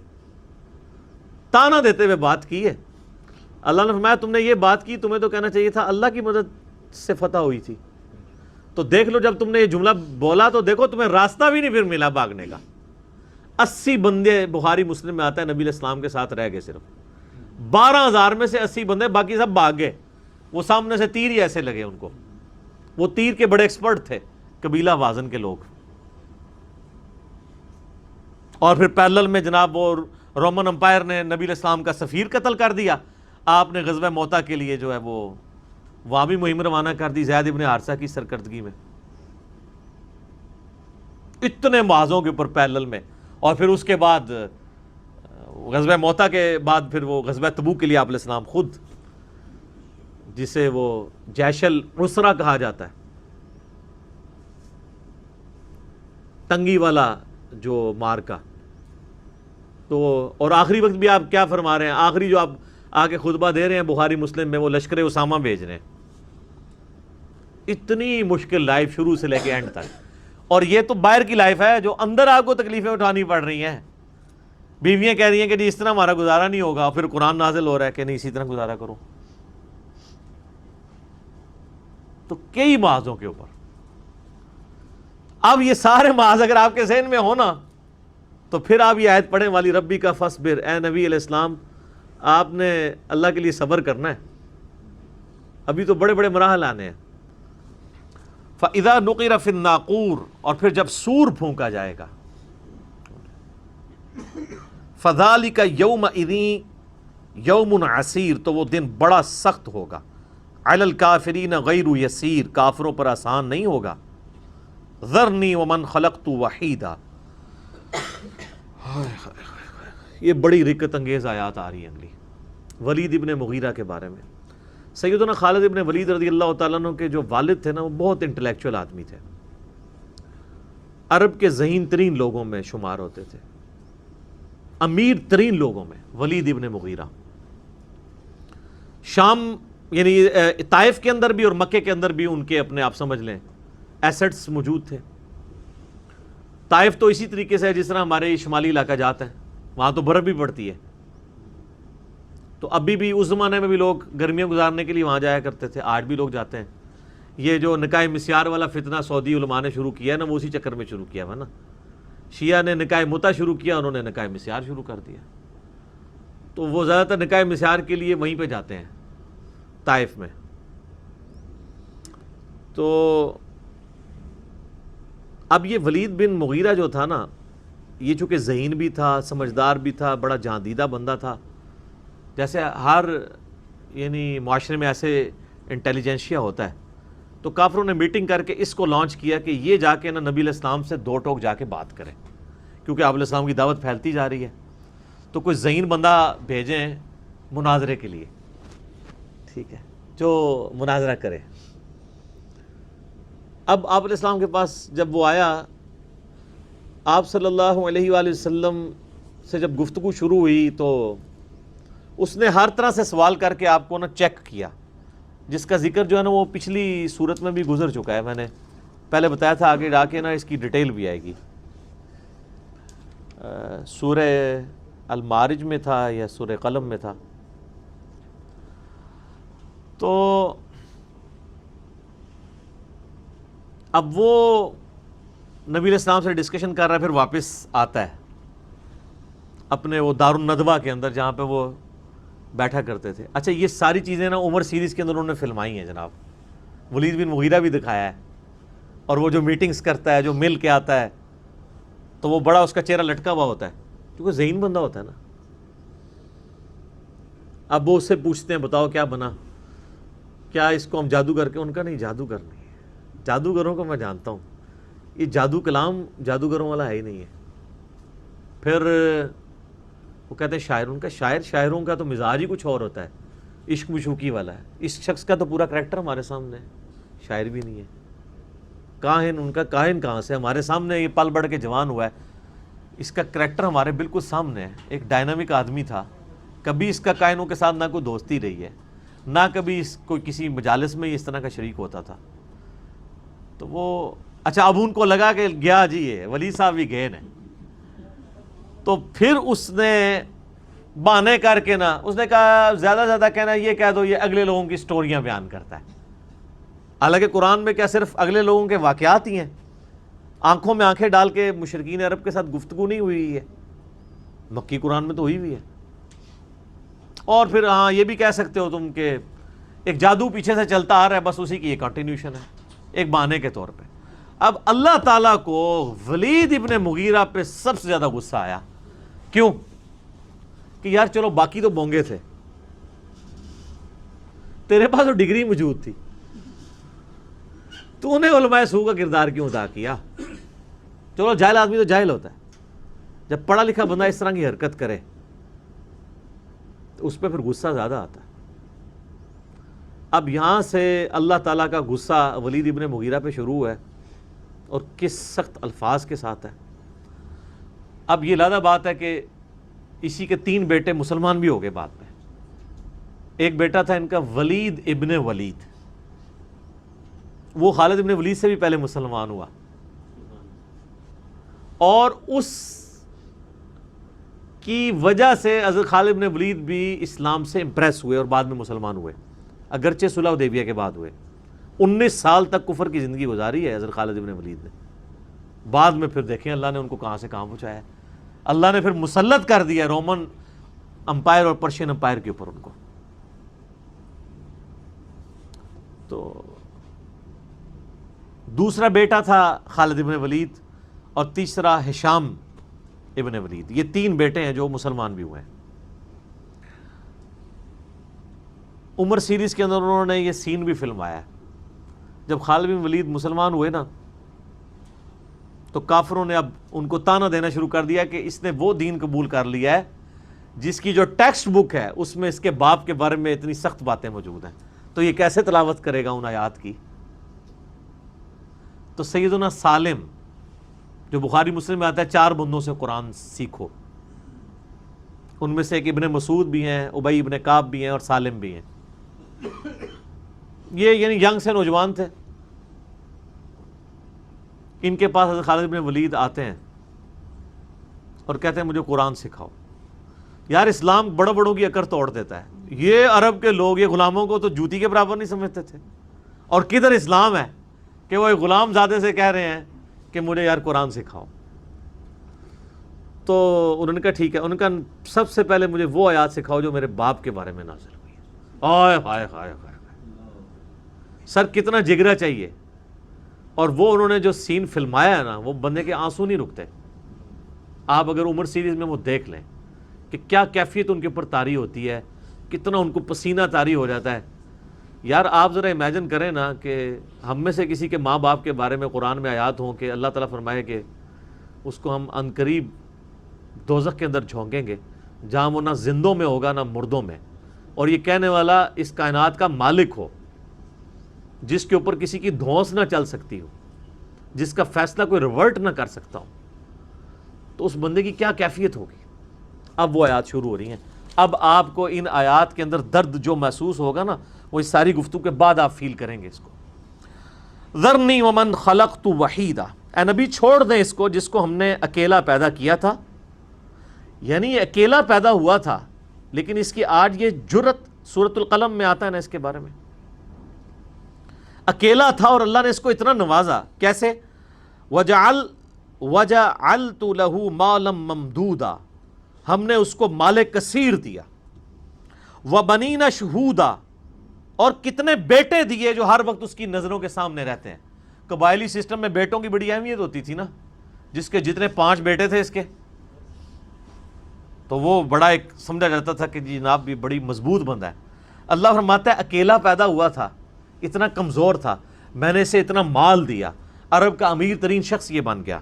تانا دیتے ہوئے بات کی ہے. اللہ نے فرمایا تم نے یہ بات کی، تمہیں تو کہنا چاہیے تھا اللہ کی مدد سے فتح ہوئی تھی. تو دیکھ لو جب تم نے یہ جملہ بولا تو دیکھو تمہیں راستہ بھی نہیں پھر ملا بھاگنے کا. 80 بندے بخاری مسلم میں آتا ہے نبی علیہ السلام کے ساتھ رہ گئے، صرف 12,000 میں سے 80 بندے، باقی سب بھاگ گئے. وہ سامنے سے تیر ہی ایسے لگے ان کو. وہ تیر کے بڑے ایکسپرٹ تھے قبیلہ وازن کے لوگ. اور پھر پیرلل میں جناب وہ رومن امپائر نے نبی علیہ السلام کا سفیر قتل کر دیا. آپ نے غزوہ موتا کے لیے جو ہے وہ وہاں بھی مہم روانہ کر دی زید ابن حارثہ کی سرکردگی میں. اتنے معاذوں کے اوپر پیرلل میں. اور پھر اس کے بعد غزوہ موتا کے بعد پھر وہ غزوہ تبوک کے لیے آپ علیہ السلام خود، جسے وہ جیش العسرہ کہا جاتا ہے، تنگی والا جو مارکا. تو اور آخری وقت بھی آپ کیا فرما رہے ہیں، آخری جو آپ آگے خطبہ دے رہے ہیں بخاری مسلم میں، وہ لشکر اسامہ بھیج رہے ہیں. اتنی مشکل لائف شروع سے لے کے اینڈ تک. اور یہ تو باہر کی لائف ہے، جو اندر آپ کو تکلیفیں اٹھانی پڑ رہی ہیں. بیویاں کہہ رہی ہیں کہ جی اس طرح ہمارا گزارا نہیں ہوگا، پھر قرآن نازل ہو رہا ہے کہ نہیں اسی طرح گزارا کرو. تو کئی معاذوں کے اوپر. اب یہ سارے معاذ اگر آپ کے ذہن میں ہونا تو پھر آپ یہ آیت پڑھیں والی ربی کا فصبر، اے نبی علیہ السلام آپ نے اللہ کے لیے صبر کرنا ہے. ابھی تو بڑے بڑے مراحل آنے ہیں. فَإِذَا نُقِرَ فِي النَّاقُورِ، اور پھر جب سور پھونکا جائے گا. فَذَلِكَ يَوْمَئِذٍ يَوْمٌ عَسِيرٌ، تو وہ دن بڑا سخت ہوگا. عَلَى الْكَافِرِينَ غَيْرُ يَسِيرٌ، کافروں پر آسان نہیں ہوگا. ذَرْنِي وَمَنْ خَلَقْتُ وَحِيدًا. یہ بڑی رکت انگیز آیات آ رہی ہیں اگلی ولید ابن مغیرہ کے بارے میں. سیدنا خالد ابن ولید رضی اللہ تعالیٰ عنہ کے جو والد تھے نا، وہ بہت انٹلیکچوئل آدمی تھے، عرب کے ذہین ترین لوگوں میں شمار ہوتے تھے، امیر ترین لوگوں میں ولید ابن مغیرہ. شام یعنی طائف کے اندر بھی اور مکے کے اندر بھی ان کے اپنے آپ سمجھ لیں ایسٹس موجود تھے. طائف تو اسی طریقے سے ہے جس طرح ہمارے شمالی علاقہ جات ہیں، وہاں تو برف بھی پڑتی ہے. تو ابھی بھی اس زمانے میں بھی لوگ گرمیاں گزارنے کے لیے وہاں جایا کرتے تھے, آج بھی لوگ جاتے ہیں. یہ جو نکاح مسیار والا فتنہ سعودی علماء نے شروع کیا ہے نا, وہ اسی چکر میں شروع کیا ہوا نا. شیعہ نے نکاح متع شروع کیا, انہوں نے نکاح مسیار شروع کر دیا. تو وہ زیادہ تر نکاح مسیار کے لیے وہیں پہ جاتے ہیں, طائف میں. تو اب یہ ولید بن مغیرہ جو تھا نا, یہ چونکہ ذہین بھی تھا, سمجھدار بھی تھا, بڑا جہاندیدہ بندہ تھا. جیسے ہر یعنی معاشرے میں ایسے انٹیلیجنشیا ہوتا ہے, تو کافروں نے میٹنگ کر کے اس کو لانچ کیا کہ یہ جا کے نا نبی علیہ السلام سے دو ٹوک جا کے بات کریں, کیونکہ آپ علیہ السلام کی دعوت پھیلتی جا رہی ہے. تو کوئی ذہین بندہ بھیجیں مناظرے کے لیے, ٹھیک ہے, جو مناظرہ کرے. اب آپ علیہ السلام کے پاس جب وہ آیا, آپ صلی اللہ علیہ وآلہ وسلم سے جب گفتگو شروع ہوئی تو اس نے ہر طرح سے سوال کر کے آپ کو نا چیک کیا, جس کا ذکر جو ہے نا وہ پچھلی صورت میں بھی گزر چکا ہے. میں نے پہلے بتایا تھا, آگے جا کے نا اس کی ڈیٹیل بھی آئے گی. سورہ المعارج میں تھا یا سورہ قلم میں تھا. تو اب وہ نبی علیہ السلام سے ڈسکشن کر رہا ہے, پھر واپس آتا ہے اپنے وہ دار الندوہ کے اندر جہاں پہ وہ بیٹھا کرتے تھے. اچھا, یہ ساری چیزیں نا عمر سیریز کے اندر انہوں نے فلمائی ہیں جناب. ولید بن مغیرہ بھی دکھایا ہے, اور وہ جو میٹنگز کرتا ہے, جو مل کے آتا ہے, تو وہ بڑا اس کا چہرہ لٹکا ہوا ہوتا ہے, کیونکہ ذہین بندہ ہوتا ہے نا. اب وہ اس سے پوچھتے ہیں بتاؤ کیا بنا, کیا اس کو ہم جادوگر کے, ان کا نہیں جادوگر نہیں ہے, جادوگروں کو میں جانتا ہوں, یہ جادو کلام جادوگروں والا ہے ہی نہیں ہے. پھر وہ کہتے ہیں شاعر, ان کا شاعروں کا تو مزاج ہی کچھ اور ہوتا ہے, عشق مشوقی والا ہے. اس شخص کا تو پورا کریکٹر ہمارے سامنے ہے, شاعر بھی نہیں ہے. کاہن, ان کا کاہن کہاں سے, ہمارے سامنے یہ پل بڑھ کے جوان ہوا ہے, اس کا کریکٹر ہمارے بالکل سامنے ہے. ایک ڈائنامک آدمی تھا, کبھی اس کا کائنوں کے ساتھ نہ کوئی دوستی رہی ہے, نہ کبھی اس کو کسی مجالس میں اس طرح کا شریک ہوتا تھا. تو وہ اچھا, اب ان کو لگا کہ گیا جی یہ ولی صاحب بھی گئے نا, تو پھر اس نے بہانے کر کے نا, اس نے کہا زیادہ زیادہ کہنا یہ کہہ دو یہ اگلے لوگوں کی سٹوریاں بیان کرتا ہے. حالانکہ قرآن میں کیا صرف اگلے لوگوں کے واقعات ہی ہیں, آنکھوں میں آنکھیں ڈال کے مشرکین عرب کے ساتھ گفتگو نہیں ہوئی ہے, مکی قرآن میں تو ہوئی ہوئی ہے. اور پھر ہاں یہ بھی کہہ سکتے ہو تم کہ ایک جادو پیچھے سے چلتا آ رہا ہے, بس اسی کی یہ کنٹینیوشن ہے, ایک بہانے کے طور پہ. اب اللہ تعالیٰ کو ولید ابن مغیرہ پہ سب سے زیادہ غصہ آیا. کیوں؟ کہ یار چلو باقی تو بونگے تھے, تیرے پاس تو ڈگری موجود تھی, تو نے علماء سو کا کردار کیوں ادا کیا؟ چلو جاہل آدمی تو جاہل ہوتا ہے, جب پڑھا لکھا بندہ اس طرح کی حرکت کرے تو اس پہ پھر غصہ زیادہ آتا ہے. اب یہاں سے اللہ تعالیٰ کا غصہ ولید ابن مغیرہ پہ شروع ہے, اور کس سخت الفاظ کے ساتھ ہے. اب یہ لادہ بات ہے کہ اسی کے 3 بیٹے مسلمان بھی ہو گئے بعد میں. ایک بیٹا تھا ان کا ولید ابن ولید, وہ خالد ابن ولید سے بھی پہلے مسلمان ہوا, اور اس کی وجہ سے حضرت خالد ابن ولید بھی اسلام سے امپریس ہوئے اور بعد میں مسلمان ہوئے, اگرچہ صلح حدیبیہ کے بعد ہوئے. 19 سال تک کفر کی زندگی گزاری ہے حضرت خالد ابن ولید نے. بعد میں پھر دیکھیں اللہ نے ان کو کہاں سے کہاں پہنچایا ہے. اللہ نے پھر مسلط کر دیا رومن امپائر اور پرشین امپائر کے اوپر ان کو. تو دوسرا بیٹا تھا خالد ابن ولید, اور تیسرا ہشام ابن ولید. یہ 3 بیٹے ہیں جو مسلمان بھی ہوئے ہیں. عمر سیریز کے اندر انہوں نے یہ سین بھی فلمایا ہے. جب خالد بن ولید مسلمان ہوئے نا, تو کافروں نے اب ان کو تانا دینا شروع کر دیا کہ اس نے وہ دین قبول کر لیا ہے جس کی جو ٹیکسٹ بک ہے اس میں اس کے باپ کے بارے میں اتنی سخت باتیں موجود ہیں, تو یہ کیسے تلاوت کرے گا ان آیات کی. تو سیدنا سالم جو بخاری مسلم میں آتا ہے 4 بندوں سے قرآن سیکھو, ان میں سے ایک ابن مسعود بھی ہیں, ابی ابن کعب بھی ہیں, اور سالم بھی ہیں. یہ یعنی ینگ سے نوجوان تھے. ان کے پاس حضرت خالد بن ولید آتے ہیں اور کہتے ہیں مجھے قرآن سکھاؤ. یار اسلام بڑوں بڑوں کی اکڑ توڑ دیتا ہے. یہ عرب کے لوگ یہ غلاموں کو تو جوتی کے برابر نہیں سمجھتے تھے, اور کدھر اسلام ہے کہ وہ ایک غلام زادے سے کہہ رہے ہیں کہ مجھے یار قرآن سکھاؤ. تو انہوں نے کہا ٹھیک ہے. انہوں نے کہا سب سے پہلے مجھے وہ آیات سکھاؤ جو میرے باپ کے بارے میں نازل ہوئی ہے. آئے ہائے ہائے ہائے, سر کتنا جگرا چاہیے. اور وہ انہوں نے جو سین فلمایا ہے نا, وہ بندے کے آنسو نہیں رکتے. آپ اگر عمر سیریز میں وہ دیکھ لیں کہ کیا کیفیت ان کے اوپر طاری ہوتی ہے, کتنا ان کو پسینہ طاری ہو جاتا ہے. یار آپ ذرا امیجن کریں نا کہ ہم میں سے کسی کے ماں باپ کے بارے میں قرآن میں آیات ہوں کہ اللہ تعالیٰ فرمائے کہ اس کو ہم عنقریب دوزخ کے اندر جھونکیں گے جہاں وہ نہ زندوں میں ہوگا نہ مردوں میں, اور یہ کہنے والا اس کائنات کا مالک ہو, جس کے اوپر کسی کی دھونس نہ چل سکتی ہو, جس کا فیصلہ کوئی ریورٹ نہ کر سکتا ہو, تو اس بندے کی کیا کیفیت ہوگی. اب وہ آیات شروع ہو رہی ہیں. اب آپ کو ان آیات کے اندر درد جو محسوس ہوگا نا, وہ اس ساری گفتگو کے بعد آپ فیل کریں گے اس کو. ذرنی ومن خلقت وحیدا, اے نبی چھوڑ دیں اس کو جس کو ہم نے اکیلا پیدا کیا تھا. یعنی یہ اکیلا پیدا ہوا تھا, لیکن اس کی آج یہ جرت سورۃ القلم میں آتا ہے نا اس کے بارے میں. اکیلا تھا اور اللہ نے اس کو اتنا نوازا. کیسے؟ وَجَعَلْتُ لَهُ مَالًا مَمْدُودًا, ہم نے اس کو مال کثیر دیا. وَبَنِينَ شُهُودًا, اور کتنے بیٹے دیے جو ہر وقت اس کی نظروں کے سامنے رہتے ہیں. قبائلی سسٹم میں بیٹوں کی بڑی اہمیت ہوتی تھی نا, جس کے جتنے 5 بیٹے تھے اس کے, تو وہ بڑا ایک سمجھا جاتا تھا کہ جناب بھی بڑی مضبوط بندہ ہے. اللہ فرماتا ہے اکیلا پیدا ہوا تھا, اتنا کمزور تھا, میں نے اسے اتنا مال دیا, عرب کا امیر ترین شخص یہ بن گیا.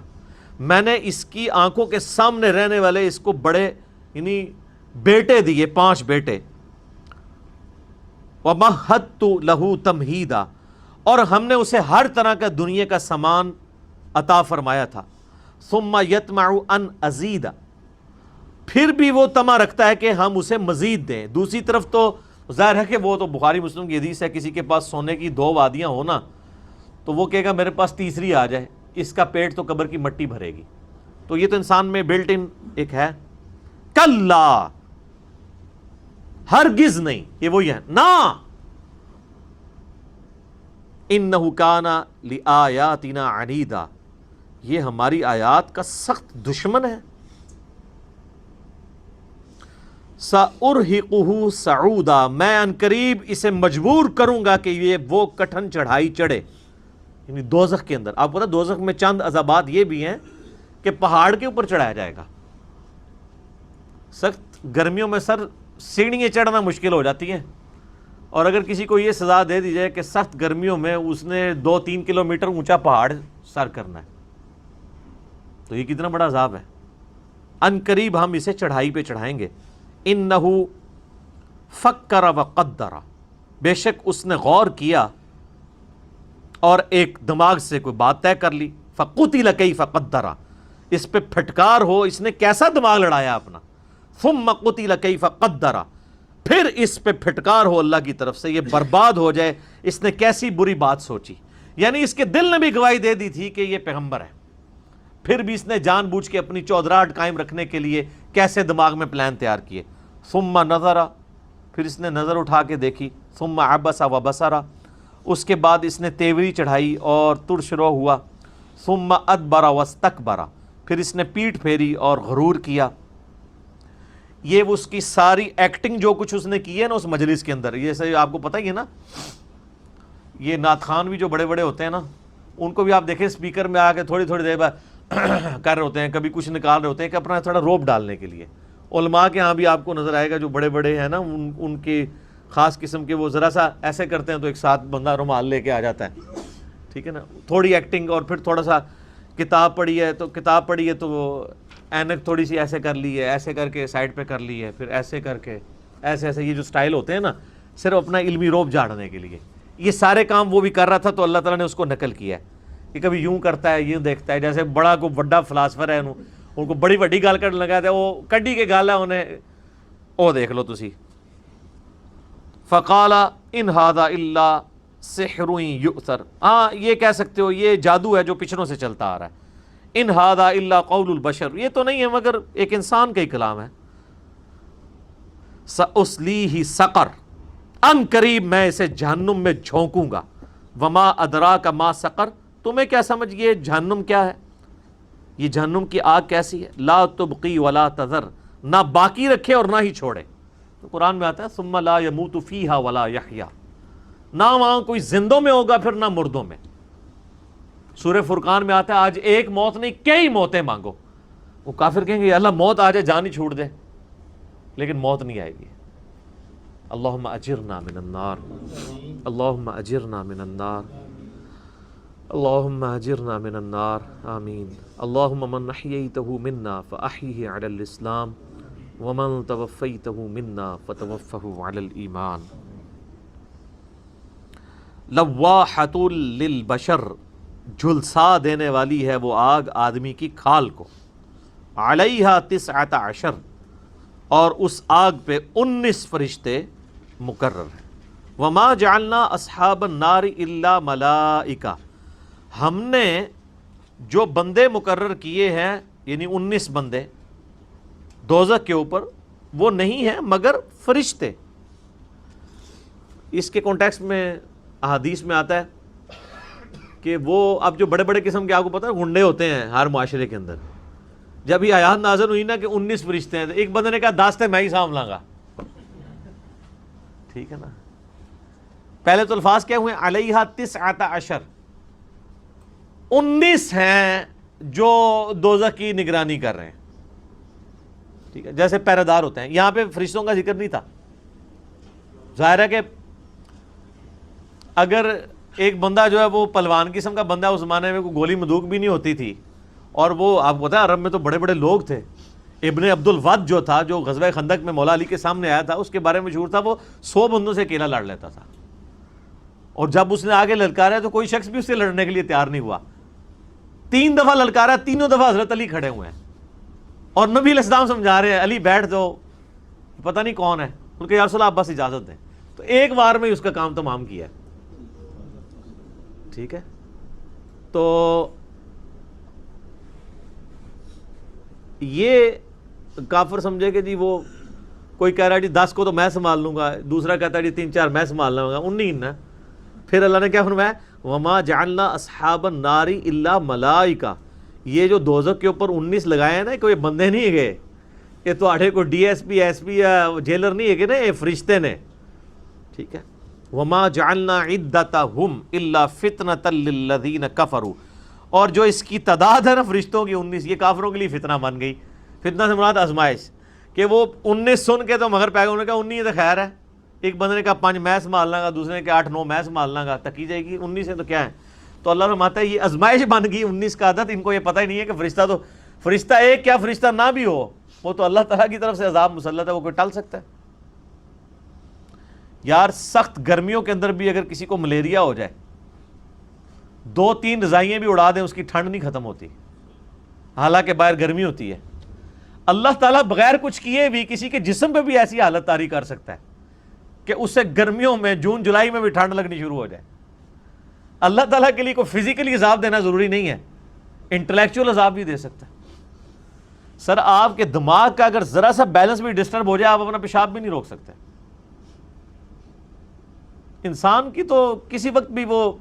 میں نے اس کی آنکھوں کے سامنے رہنے والے اس کو بڑے یعنی بیٹے دیے, 5 بیٹے. وَمَهَّدتُّ لَهُ تَمْهِيدًا, اور ہم نے اسے ہر طرح کا دنیا کا سامان عطا فرمایا تھا. ثُمَّ يَطْمَعُ أَنْ أَزِيدَ, پھر بھی وہ طمع رکھتا ہے کہ ہم اسے مزید دیں. دوسری طرف تو ظاہر ہے کہ وہ تو بخاری مسلم کی حدیث ہے, کسی کے پاس سونے کی 2 وادیاں ہو نا, تو وہ کہے گا میرے پاس تیسری آ جائے, اس کا پیٹ تو قبر کی مٹی بھرے گی. تو یہ تو انسان میں بلٹ ان ایک ہے. کلا, ہرگز نہیں, یہ وہی ہے نا. انہ کان لآیاتنا عنیدا, یہ ہماری آیات کا سخت دشمن ہے. سأرہقہ صعودا, میں عنقریب اسے مجبور کروں گا کہ یہ وہ کٹھن چڑھائی چڑھے, یعنی دوزخ کے اندر. آپ کو پتا دوزخ میں چند عذابات یہ بھی ہیں کہ پہاڑ کے اوپر چڑھایا جائے گا. سخت گرمیوں میں سر سیڑھیاں چڑھنا مشکل ہو جاتی ہیں, اور اگر کسی کو یہ سزا دے دی جائے کہ سخت گرمیوں میں اس نے 2-3 کلومیٹر اونچا پہاڑ سر کرنا ہے, تو یہ کتنا بڑا عذاب ہے. عنقریب ہم اسے چڑھائی پہ چڑھائیں گے. انہ فکر وقدر, بے شک اس نے غور کیا اور ایک دماغ سے کوئی بات طے کر لی. فقتل کیف قدر, اس پہ پھٹکار ہو اس نے کیسا دماغ لڑایا اپنا. ثم قتل کیف قدر, پھر اس پہ پھٹکار ہو اللہ کی طرف سے, یہ برباد ہو جائے اس نے کیسی بری بات سوچی. یعنی اس کے دل نے بھی گواہی دے دی تھی کہ یہ پیغمبر ہے, پھر بھی اس نے جان بوجھ کے اپنی چودراہٹ قائم رکھنے کے لیے کیسے دماغ میں پلان تیار کیے. ثم نظر, پھر اس نے نظر اٹھا کے دیکھی. ثم عبس وبصر, اس کے بعد اس نے تیوری چڑھائی اور ترش رو ہوا. ثم ادبر واستکبر, پھر اس نے پیٹھ پھیری اور غرور کیا. یہ اس کی ساری ایکٹنگ جو کچھ اس نے کی ہے نا اس مجلس کے اندر, یہ آپ کو پتہ ہی ہے نا, یہ نعت خوان بھی جو بڑے بڑے ہوتے ہیں نا, ان کو بھی آپ دیکھیں اسپیکر میں آ کے تھوڑی تھوڑی دیر بعد کر رہے ہوتے ہیں, کبھی کچھ نکال رہے ہوتے ہیں کہ اپنا تھوڑا روب ڈالنے کے لیے. علماء کے ہاں بھی آپ کو نظر آئے گا جو بڑے بڑے ہیں نا, ان کے خاص قسم کے وہ ذرا سا ایسے کرتے ہیں تو ایک ساتھ بندہ رومال لے کے آ جاتا ہے, ٹھیک ہے نا, تھوڑی ایکٹنگ. اور پھر تھوڑا سا کتاب پڑھی ہے تو وہ اینک تھوڑی سی ایسے کر لی ہے, ایسے کر کے سائڈ پہ کر لی ہے, پھر ایسے کر کے ایسے ایسے, یہ جو سٹائل ہوتے ہیں نا صرف اپنا علمی روب جھاڑنے کے لیے, یہ سارے کام وہ بھی کر رہا تھا. تو اللہ تعالیٰ نے اس کو نقل کیا ہے کہ کبھی یوں کرتا ہے, یوں دیکھتا ہے, جیسے بڑا کو بڑا فلاسفر ہے, ان کو بڑی وڈی گال کر لگا دیا, وہ کڈی کے گال ہے انہیں, وہ دیکھ لو تسی. فقال ان ھذا الا سحر یؤثر, ہاں یہ کہہ سکتے ہو یہ جادو ہے جو پچھڑوں سے چلتا آ رہا ہے. ان ھذا الا قول البشر, یہ تو نہیں ہے مگر ایک انسان کا ہی کلام ہے. سأصلیہ سقر، ان قریب میں اسے جہنم میں جھونکوں گا۔ وما ادراک ما سقر، تمہیں کیا سمجھ گئے جہنم کیا ہے؟ یہ جہنم کی آگ کیسی ہے؟ لا تبقی ولا تذر، نہ باقی رکھے اور نہ ہی چھوڑے۔ تو قرآن میں آتا ہے ثم لا يموت فیہا ولا یحیا، نہ وہاں کوئی زندوں میں ہوگا پھر نہ مردوں میں۔ سورہ فرقان میں آتا ہے آج ایک موت نہیں کئی موتیں مانگو۔ وہ کافر کہیں گے اللہ موت آ جائے جان ہی چھوڑ دے، لیکن موت نہیں آئے گی۔ اللہم اجرنا من النار، اللہم اجرنا من النار، اللہم اجرنا من النار، آمین۔ اللہم من احییتہ منا فاحیہ علی الاسلام ومن توفیتہ منا فتوفہ علی الایمان۔ لواحۃ للبشر، جھلسا دینے والی ہے وہ آگ آدمی کی کھال کو۔ علیہا 19، اور اس آگ پہ 19 فرشتے مقرر ہیں۔ وما جعلنا اصحاب النار الا ملائکہ، ہم نے جو بندے مقرر کیے ہیں یعنی 19 بندے دوزخ کے اوپر، وہ نہیں ہیں مگر فرشتے۔ اس کے کانٹیکسٹ میں احادیث میں آتا ہے کہ وہ اب جو بڑے بڑے قسم کے آپ کو پتہ ہے گنڈے ہوتے ہیں ہر معاشرے کے اندر، جب یہ آیات نازل ہوئی نا کہ 19 فرشتے ہیں، تو ایک بندے نے کہا 10 میں ہی سام لاں گا، ٹھیک ہے نا۔ پہلے تو الفاظ کیا ہوئے علیہا 19، 19 ہیں جو دوزخ کی نگرانی کر رہے ہیں، ٹھیک ہے، جیسے پہرے دار ہوتے ہیں۔ یہاں پہ فرشتوں کا ذکر نہیں تھا۔ ظاہر ہے کہ اگر ایک بندہ جو ہے وہ پلوان قسم کا بندہ، اس زمانے میں کوئی گولی بندوق بھی نہیں ہوتی تھی، اور وہ آپ کو پتا ہے عرب میں تو بڑے بڑے لوگ تھے۔ ابن عبد الود جو تھا، جو غزوہ خندق میں مولا علی کے سامنے آیا تھا، اس کے بارے میں مشہور تھا وہ 100 بندوں سے اکیلا لڑ لیتا تھا، اور جب اس نے آگے للکارا تو کوئی شخص بھی اس سے لڑنے کے لیے تیار نہیں ہوا۔ 3 دفعہ للکارا، تینوں دفعہ حضرت علی کھڑے ہوئے ہیں، اور نبی علیہ السلام سمجھا رہے ہیں علی بیٹھ جاؤ، پتہ نہیں کون ہے، ان کے یا رسول اللہ آپ بس اجازت دیں، تو ایک بار میں اس کا کام تمام کیا ہے، ٹھیک ہے۔ تو یہ کافر سمجھے کہ جی وہ کوئی کہہ رہا ہے جی 10 کو تو میں سنبھال لوں گا، دوسرا کہتا ہے جی 3 4 میں سنبھال لوں گا، 19 نا۔ پھر اللہ نے کیا فرمایا وما جعلنا اصحاب النار الا ملائکہ، یہ جو دوزخ کے اوپر 19 لگائے ہیں نا، کوئی بندے نہیں گئے، یہ تو آٹھے کو D S P S P یا جیلر نہیں ہے نا، یہ فرشتے نے، ٹھیک ہے۔ وما جعلنا عدتہم الا فتنۃ للذین کفروا، اور جو اس کی تعداد ہے نا فرشتوں کی 19، یہ کافروں کے لیے فتنہ بن گئی۔ فتنہ سے مراد آزمائش، کہ وہ 19 سن کے تو مگر پہ گئے، انہوں نے کہا 19 تو خیر ہے، ایک بندے نے کہا 5 میں سنبھال لوں گا، دوسرے نے کہا 8 9 میں سنبھال لوں گا، تکی جائے گی 19 ہے تو کیا ہے۔ تو اللہ فرماتا ہے یہ آزمائش بن گئی 19 کا عدد، ان کو یہ پتہ ہی نہیں ہے کہ فرشتہ تو فرشتہ ایک کیا فرشتہ نہ بھی ہو، وہ تو اللہ تعالیٰ کی طرف سے عذاب مسلط ہے، وہ کوئی ٹل سکتا ہے؟ یار سخت گرمیوں کے اندر بھی اگر کسی کو ملیریا ہو جائے، 2-3 رضائیاں بھی اڑا دیں، اس کی ٹھنڈ نہیں ختم ہوتی، حالانکہ باہر گرمی ہوتی ہے۔ اللہ تعالیٰ بغیر کچھ کیے بھی کسی کے جسم پہ بھی ایسی حالت طاری کر سکتا ہے کہ اس سے گرمیوں میں جون جولائی میں بھی ٹھنڈ لگنی شروع ہو جائے۔ اللہ تعالیٰ کے لیے کوئی فزیکلی عذاب دینا ضروری نہیں ہے، انٹلیکچوئل عذاب بھی دے سکتا ہے۔ سر آپ کے دماغ کا اگر ذرا سا بیلنس بھی ڈسٹرب ہو جائے، آپ اپنا پیشاب بھی نہیں روک سکتے۔ انسان کی تو کسی وقت بھی وہ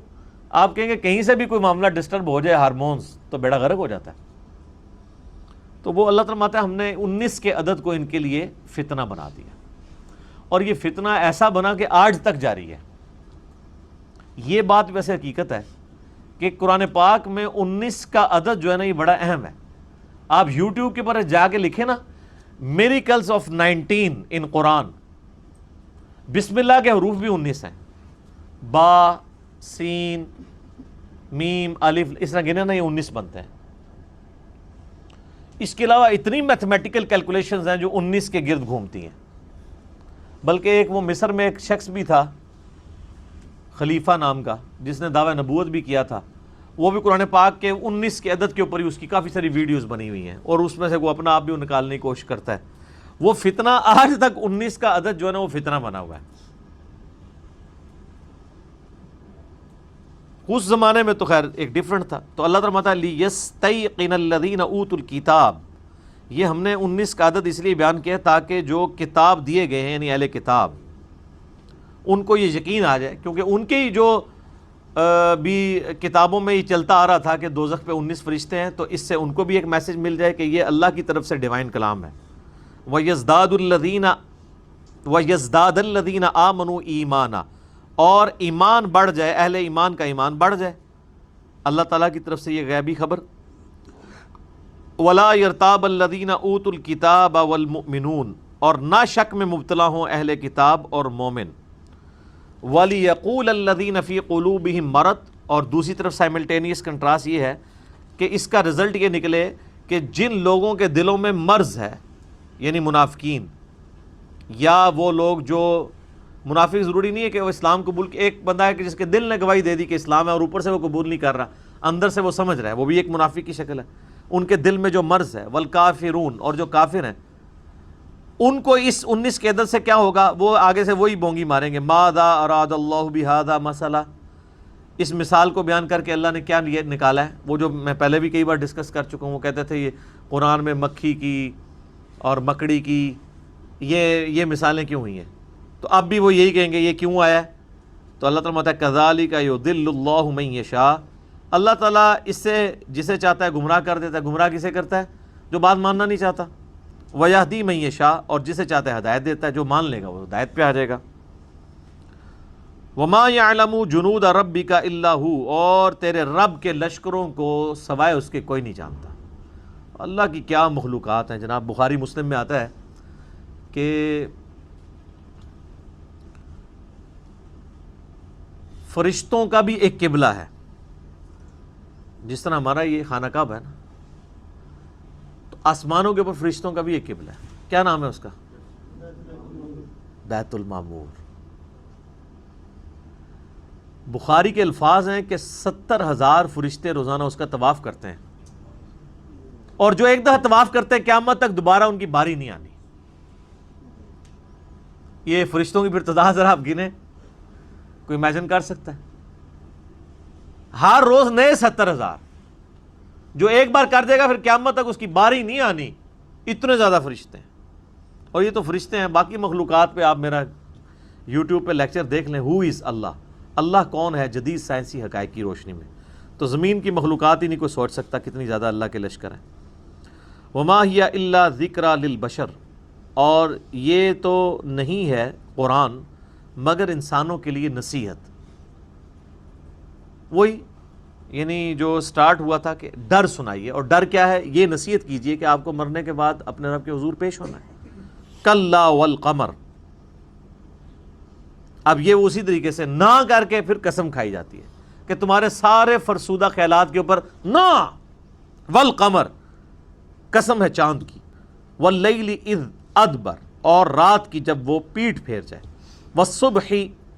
آپ کہیں گے کہیں سے بھی کوئی معاملہ ڈسٹرب ہو جائے ہارمونز، تو بیڑا غرق ہو جاتا ہے۔ تو وہ اللہ تعالیٰ ماتا ہے ہم نے 19 کے عدد کو ان کے لیے فتنہ بنا دیا، اور یہ فتنہ ایسا بنا کہ آج تک جاری ہے۔ یہ بات ویسے حقیقت ہے کہ قرآن پاک میں 19 کا عدد جو ہے نا یہ بڑا اہم ہے۔ آپ یوٹیوب کے پر جا کے لکھیں نا میریکلز آف 19 ان قرآن، بسم اللہ کے حروف بھی 19 ہیں، با سین میم الف، اس طرح گنے نا یہ 19 بنتے ہیں۔ اس کے علاوہ اتنی میتھمیٹیکل کیلکولیشنز ہیں جو 19 کے گرد گھومتی ہیں، بلکہ ایک وہ مصر میں ایک شخص بھی تھا خلیفہ نام کا، جس نے دعوی نبوت بھی کیا تھا، وہ بھی قرآن پاک کے 19 کے عدد کے اوپر ہی اس کی کافی ساری ویڈیوز بنی ہوئی ہیں، اور اس میں سے وہ اپنا آپ بھی نکالنے کی کوشش کرتا ہے۔ وہ فتنہ آج تک 19 کا عدد جو ہے نا وہ فتنہ بنا ہوا ہے۔ اس زمانے میں تو خیر ایک ڈیفرنٹ تھا۔ تو اللہ تعالیٰ لیستیقن الذین اوتوا الکتاب، یہ ہم نے 19 کا عدد اس لیے بیان کیا تاکہ جو کتاب دیے گئے ہیں یعنی اہل کتاب ان کو یہ یقین آ جائے، کیونکہ ان کے ہی جو بھی کتابوں میں یہ چلتا آ رہا تھا کہ دوزخ پہ 19 فرشتے ہیں، تو اس سے ان کو بھی ایک میسج مل جائے کہ یہ اللہ کی طرف سے ڈیوائن کلام ہے۔ وَيَزْدَادَ الَّذِينَ آمَنُوا ایمانا، اور ایمان بڑھ جائے، اہل ایمان کا ایمان بڑھ جائے، اللہ تعالیٰ کی طرف سے یہ غیبی خبر۔ وَلَا يَرْتَابَ الَّذِينَ أُوتُوا الْكِتَابَ وَالْمُؤْمِنُونَ، اور نہ شک میں مبتلا ہوں اہل کتاب اور مومن۔ وَلِيَقُولَ الَّذِينَ فِي قُلُوبِهِم مَرَضٌ، اور دوسری طرف سائملٹینیس کنٹراسٹ یہ ہے کہ اس کا رزلٹ یہ نکلے کہ جن لوگوں کے دلوں میں مرض ہے، یعنی منافقین، یا وہ لوگ جو منافق ضروری نہیں ہے کہ وہ اسلام قبول، ایک بندہ ہے کہ جس کے دل نے گواہی دے دی کہ اسلام ہے اور اوپر سے وہ قبول نہیں کر رہا، اندر سے وہ سمجھ رہا ہے، وہ بھی ایک منافق کی شکل ہے۔ ان کے دل میں جو مرض ہے، والکافرون، اور جو کافر ہیں، ان کو اس 19 کے عدد سے کیا ہوگا، وہ آگے سے وہی بونگی ماریں گے، ماذا اراد اللہ بہذا مثلا، اس مثال کو بیان کر کے اللہ نے کیا نکالا ہے، وہ جو میں پہلے بھی کئی بار ڈسکس کر چکا ہوں، وہ کہتے تھے یہ قرآن میں مکھی کی اور مکڑی کی یہ مثالیں کیوں ہوئی ہیں، تو اب بھی وہ یہی کہیں گے یہ کیوں آیا ہے، تو اللہ تعالیٰ کہتا ہے کذالک یضل اللہ من یشاء، اللہ تعالیٰ اس سے جسے چاہتا ہے گمراہ کر دیتا ہے۔ گمراہ کسے کرتا ہے؟ جو بات ماننا نہیں چاہتا۔ ویہدی من یشاء، اور جسے چاہتا ہے ہدایت دیتا ہے، جو مان لے گا وہ ہدایت پہ آ جائے گا۔ وما یعلم جنود ربک الا ہو، اور تیرے رب کے لشکروں کو سوائے اس کے کوئی نہیں جانتا۔ اللہ کی کیا مخلوقات ہیں جناب۔ بخاری مسلم میں آتا ہے کہ فرشتوں کا بھی ایک قبلہ ہے، جس طرح ہمارا یہ خانہ کعبہ ہے نا، تو آسمانوں کے اوپر فرشتوں کا بھی ایک قبلہ ہے۔ کیا نام ہے اس کا؟ بیت المعمور۔ بخاری کے الفاظ ہیں کہ 70,000 فرشتے روزانہ اس کا طواف کرتے ہیں، اور جو ایک دفعہ طواف کرتے ہیں قیامت تک دوبارہ ان کی باری نہیں آنی۔ یہ فرشتوں کی پھر تعداد ذرا آپ گنے، کوئی امیجن کر سکتا ہے؟ ہر روز نئے 70,000 جو ایک بار کر دے گا پھر قیامت تک اس کی باری نہیں آنی، اتنے زیادہ فرشتے ہیں۔ اور یہ تو فرشتے ہیں، باقی مخلوقات پہ آپ میرا یوٹیوب پہ لیکچر دیکھ لیں، ہو از اللہ، اللہ کون ہے جدید سائنسی حقائق کی روشنی میں، تو زمین کی مخلوقات ہی نہیں کوئی سوچ سکتا کتنی زیادہ اللہ کے لشکر ہیں۔ وما ہی الا ذکری للبشر، اور یہ تو نہیں ہے قرآن مگر انسانوں کے لیے نصیحت۔ وہی یعنی جو سٹارٹ ہوا تھا کہ ڈر سنائیے، اور ڈر کیا ہے؟ یہ نصیحت کیجئے کہ آپ کو مرنے کے بعد اپنے رب کے حضور پیش ہونا ہے۔ کلا والقمر، اب یہ اسی طریقے سے نہ کر کے پھر قسم کھائی جاتی ہے کہ تمہارے سارے فرسودہ خیالات کے اوپر نہ، والقمر، قسم ہے چاند کی، واللیل اذ ادبر، اور رات کی جب وہ پیٹھ پھیر جائے، والصبح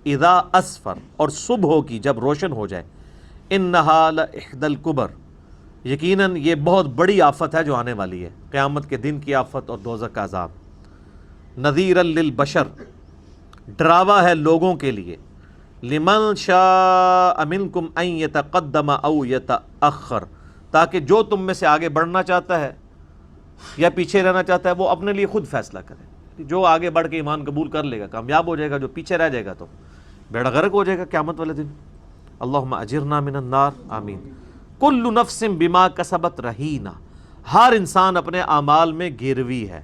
اذا اسفر، اور صبح کی جب روشن ہو جائے، انہا لإحدی الکبر، یقیناً یہ بہت بڑی آفت ہے جو آنے والی ہے، قیامت کے دن کی آفت اور دوزخ کا عذاب۔ نذیرا للبشر، ڈراوا ہے لوگوں کے لیے، لمن شاء منکم ان یتقدم او یتأخر، تاکہ جو تم میں سے آگے بڑھنا چاہتا ہے یا پیچھے رہنا چاہتا ہے وہ اپنے لیے خود فیصلہ کرے۔ جو آگے بڑھ کے ایمان قبول کر لے گا کامیاب ہو جائے گا، جو پیچھے رہ جائے گا تو بیڑا غرق ہو جائے گا قیامت والے دن۔ اللہم اجرنا من النار، آمین۔ کل نفس بما کسبت رہینہ، ہر انسان اپنے اعمال میں گروی ہے،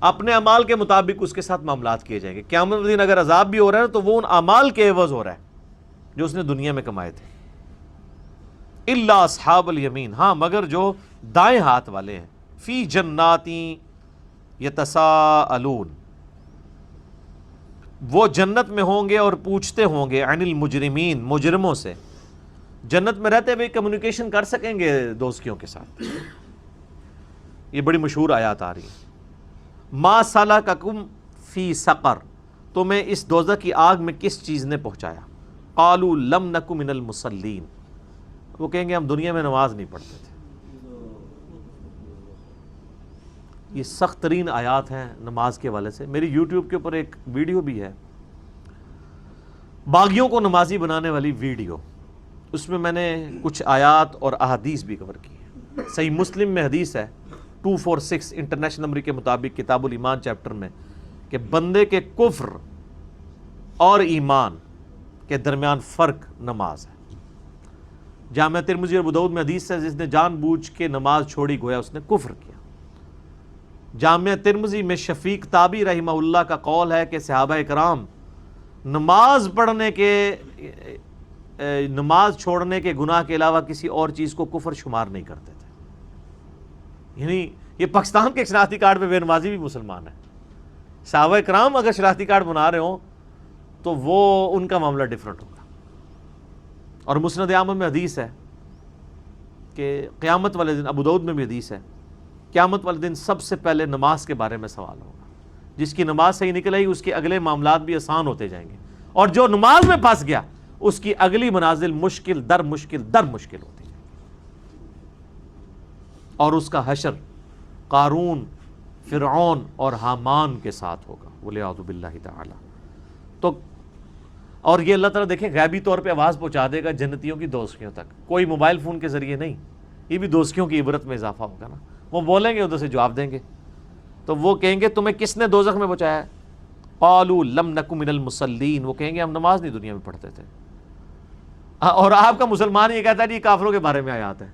اپنے اعمال کے مطابق اس کے ساتھ معاملات کیے جائیں گے۔ قیامت والے دن اگر عذاب بھی ہو رہا ہے تو وہ ان اعمال کے عوض ہو رہا ہے جو اس نے دنیا میں کمائے تھے۔ الا اصحاب الیمین، ہاں مگر جو دائیں ہاتھ والے ہیں، فی جنات یتساءلون، وہ جنت میں ہوں گے اور پوچھتے ہوں گے، عن المجرمین، مجرموں سے۔ جنت میں رہتے ہوئے کمیونیکیشن کر سکیں گے دوستیوں کے ساتھ۔ یہ بڑی مشہور آیات آ رہی ہے۔ ما سلککم فی سقر، تمہیں اس دوزخ کی آگ میں کس چیز نے پہنچایا؟ قالوا لم نک من المصلین، وہ کہیں گے ہم دنیا میں نماز نہیں پڑھتے تھے۔ یہ سخت ترین آیات ہیں نماز کے حوالے سے۔ میری یوٹیوب کے اوپر ایک ویڈیو بھی ہے، باغیوں کو نمازی بنانے والی ویڈیو، اس میں نے کچھ آیات اور احادیث بھی کور کی ہیں۔ صحیح مسلم میں حدیث ہے 246 انٹرنیشنل نمبر کے مطابق کتاب الایمان چیپٹر میں کہ بندے کے کفر اور ایمان کے درمیان فرق نماز ہے۔ جامعہ ترمذی اور ابو داؤد میں حدیث ہے جس نے جان بوجھ کے نماز چھوڑی گویا اس نے کفر کیا۔ جامعہ ترمذی میں شفیق تابی رحمہ اللہ کا قول ہے کہ صحابہ کرام نماز چھوڑنے کے گناہ کے علاوہ کسی اور چیز کو کفر شمار نہیں کرتے تھے۔ یعنی یہ پاکستان کے شناختی کارڈ پہ بے نمازی بھی مسلمان ہے۔ صحابہ کرام اگر شناختی کارڈ بنا رہے ہوں تو وہ ان کا معاملہ ڈیفرنٹ ہوگا۔ اور مسند احمد میں حدیث ہے کہ قیامت والے دن، ابو داؤد میں بھی حدیث ہے، قیامت والے دن سب سے پہلے نماز کے بارے میں سوال ہوگا۔ جس کی نماز صحیح نکل آئی اس کے اگلے معاملات بھی آسان ہوتے جائیں گے، اور جو نماز میں پھنس گیا اس کی اگلی منازل مشکل در مشکل ہوتی جائیں گی، اور اس کا حشر قارون، فرعون اور حامان کے ساتھ ہوگا والعیاذ باللہ تعالی۔ تو اور یہ اللہ تعالیٰ دیکھیں غیبی طور پہ آواز پہنچا دے گا جنتیوں کی دوزخیوں تک، کوئی موبائل فون کے ذریعے نہیں۔ یہ بھی دوزخیوں کی عبرت میں اضافہ ہوگا نا، وہ بولیں گے ادھر سے جواب دیں گے، تو وہ کہیں گے تمہیں کس نے دوزخ میں پہنچایا ہے؟ قالوا لم نک من المصلین، وہ کہیں گے ہم نماز نہیں دنیا میں پڑھتے تھے۔ اور آپ کا مسلمان یہ کہتا ہے یہ کافروں کے بارے میں آیات ہے۔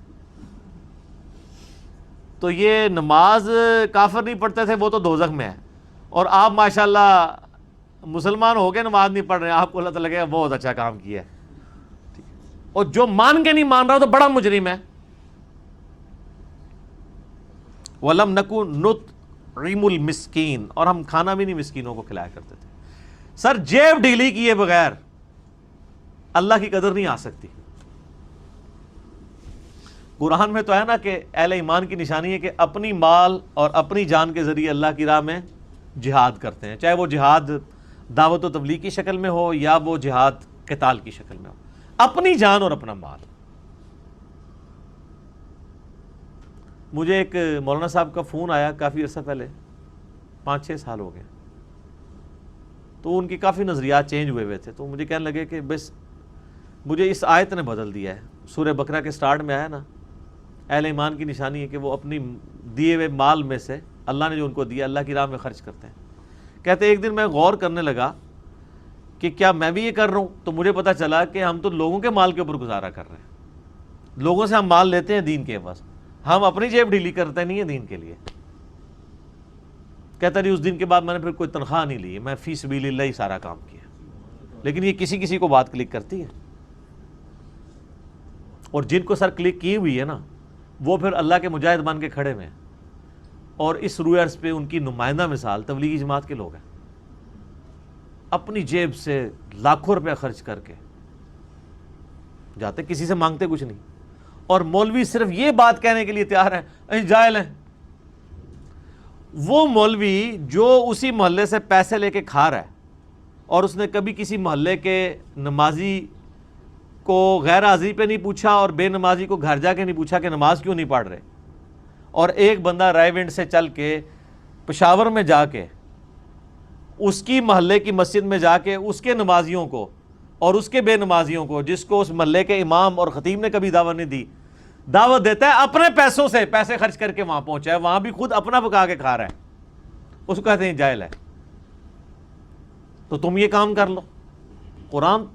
تو یہ نماز کافر نہیں پڑھتے تھے وہ تو دوزخ میں ہے، اور آپ ماشاءاللہ مسلمان ہو کے نماز نہیں پڑھ رہے ہیں، آپ کو اللہ تعالیٰ لگے بہت اچھا کام کیا ہے۔ اور جو مان کے نہیں مان رہا تو بڑا مجرم ہے۔ وَلَمْ نَكُ نُطْعِمُ الْمِسْكِينَ، اور ہم کھانا بھی نہیں مسکینوں کو کھلایا کرتے تھے۔ سر جیب ڈھیلی کیے بغیر اللہ کی قدر نہیں آ سکتی۔ قرآن میں تو ہے نا کہ اہل ایمان کی نشانی ہے کہ اپنی مال اور اپنی جان کے ذریعے اللہ کی راہ میں جہاد کرتے ہیں، چاہے وہ جہاد دعوت و تبلیغ کی شکل میں ہو یا وہ جہاد قتال کی شکل میں ہو، اپنی جان اور اپنا مال۔ مجھے ایک مولانا صاحب کا فون آیا کافی عرصہ پہلے، 5-6 سال ہو گئے، تو ان کی کافی نظریات چینج ہوئے تھے، تو مجھے کہنے لگے کہ بس مجھے اس آیت نے بدل دیا ہے۔ سورہ بقرہ کے سٹارٹ میں آیا نا، اہل ایمان کی نشانی ہے کہ وہ اپنی دیے ہوئے مال میں سے اللہ نے جو ان کو دیا اللہ کی راہ میں خرچ کرتے ہیں۔ کہتے ایک دن میں غور کرنے لگا کہ کیا میں بھی یہ کر رہا ہوں، تو مجھے پتا چلا کہ ہم تو لوگوں کے مال کے اوپر گزارا کر رہے ہیں، لوگوں سے ہم مال لیتے ہیں دین کے عوض، ہم اپنی جیب ڈھیلی کرتے نہیں ہیں دین کے لیے۔ کہتا نہیں اس دن کے بعد میں نے پھر کوئی تنخواہ نہیں لی، میں فی سبیل اللہ ہی سارا کام کیا۔ لیکن یہ کسی کو بات کلک کرتی ہے، اور جن کو سر کلک کی ہوئی ہے نا وہ پھر اللہ کے مجاہد بن کے کھڑے ہوئے ہیں، اور اس روئے عرض پہ ان کی نمائندہ مثال تبلیغی جماعت کے لوگ ہیں، اپنی جیب سے لاکھوں روپے خرچ کر کے جاتے، کسی سے مانگتے کچھ نہیں، اور مولوی صرف یہ بات کہنے کے لیے تیار ہیں جاہل ہیں۔ وہ مولوی جو اسی محلے سے پیسے لے کے کھا رہا ہے، اور اس نے کبھی کسی محلے کے نمازی کو غیر حاضری پہ نہیں پوچھا اور بے نمازی کو گھر جا کے نہیں پوچھا کہ نماز کیوں نہیں پڑھ رہے، اور ایک بندہ رائے ونڈ سے چل کے پشاور میں جا کے اس کی محلے کی مسجد میں جا کے اس کے نمازیوں کو اور اس کے بے نمازیوں کو، جس کو اس محلے کے امام اور خطیب نے کبھی دعوت نہیں دی، دعوت دیتا ہے، اپنے پیسوں سے پیسے خرچ کر کے وہاں پہنچا ہے، وہاں بھی خود اپنا پکا کے کھا رہا ہے، اس کو کہتے ہیں جاہل ہے۔ تو تم یہ کام کر لو۔ قرآن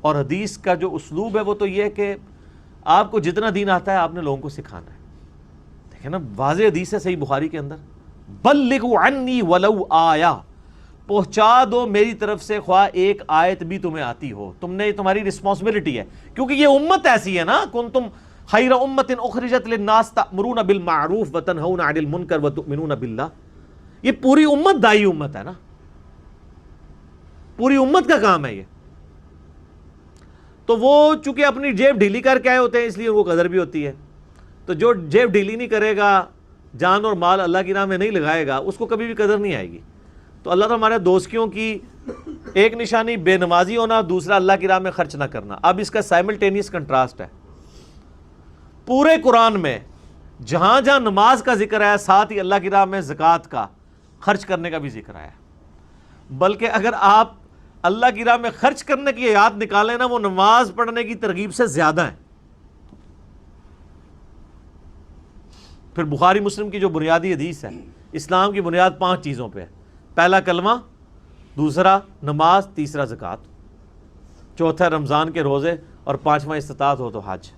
اور حدیث کا جو اسلوب ہے وہ تو یہ ہے کہ آپ کو جتنا دین آتا ہے آپ نے لوگوں کو سکھانا ہے۔ دیکھیں نا واضح حدیث ہے صحیح بخاری کے اندر، بلغوا عنی ولو آیا، پہنچا دو میری طرف سے خواہ ایک آیت بھی تمہیں آتی ہو، تمہاری رسپانسبلٹی ہے، کیونکہ یہ امت ایسی ہے نا، کنتم خیر امت اخرجت للناس تأمرون بالمعروف وتنہون عن المنکر وتؤمنون باللہ، یہ پوری امت دائی امت ہے نا، پوری امت کا کام ہے یہ۔ تو وہ چونکہ اپنی جیب ڈھیلی کر کے آئے ہوتے ہیں اس لیے وہ قدر بھی ہوتی ہے، تو جو جیب ڈھیلی نہیں کرے گا، جان اور مال اللہ کی راہ میں نہیں لگائے گا، اس کو کبھی بھی قدر نہیں آئے گی۔ تو اللہ تعالیٰ ہمارے دوستیوں کی ایک نشانی بے نمازی ہونا، دوسرا اللہ کی راہ میں خرچ نہ کرنا۔ اب اس کا سائملٹینیس کنٹراسٹ ہے، پورے قرآن میں جہاں جہاں نماز کا ذکر ہے ساتھ ہی اللہ کی راہ میں زکوٰۃ کا خرچ کرنے کا بھی ذکر آیا ہے، بلکہ اگر آپ اللہ کی راہ میں خرچ کرنے کی آیات نکالیں نا وہ نماز پڑھنے کی ترغیب سے زیادہ ہیں۔ پھر بخاری مسلم کی جو بنیادی حدیث ہے، اسلام کی بنیاد 5 چیزوں پہ ہے، پہلا کلمہ، دوسرا نماز، تیسرا زکوٰۃ، چوتھا رمضان کے روزے، اور 5واں استطاعت ہو تو حج۔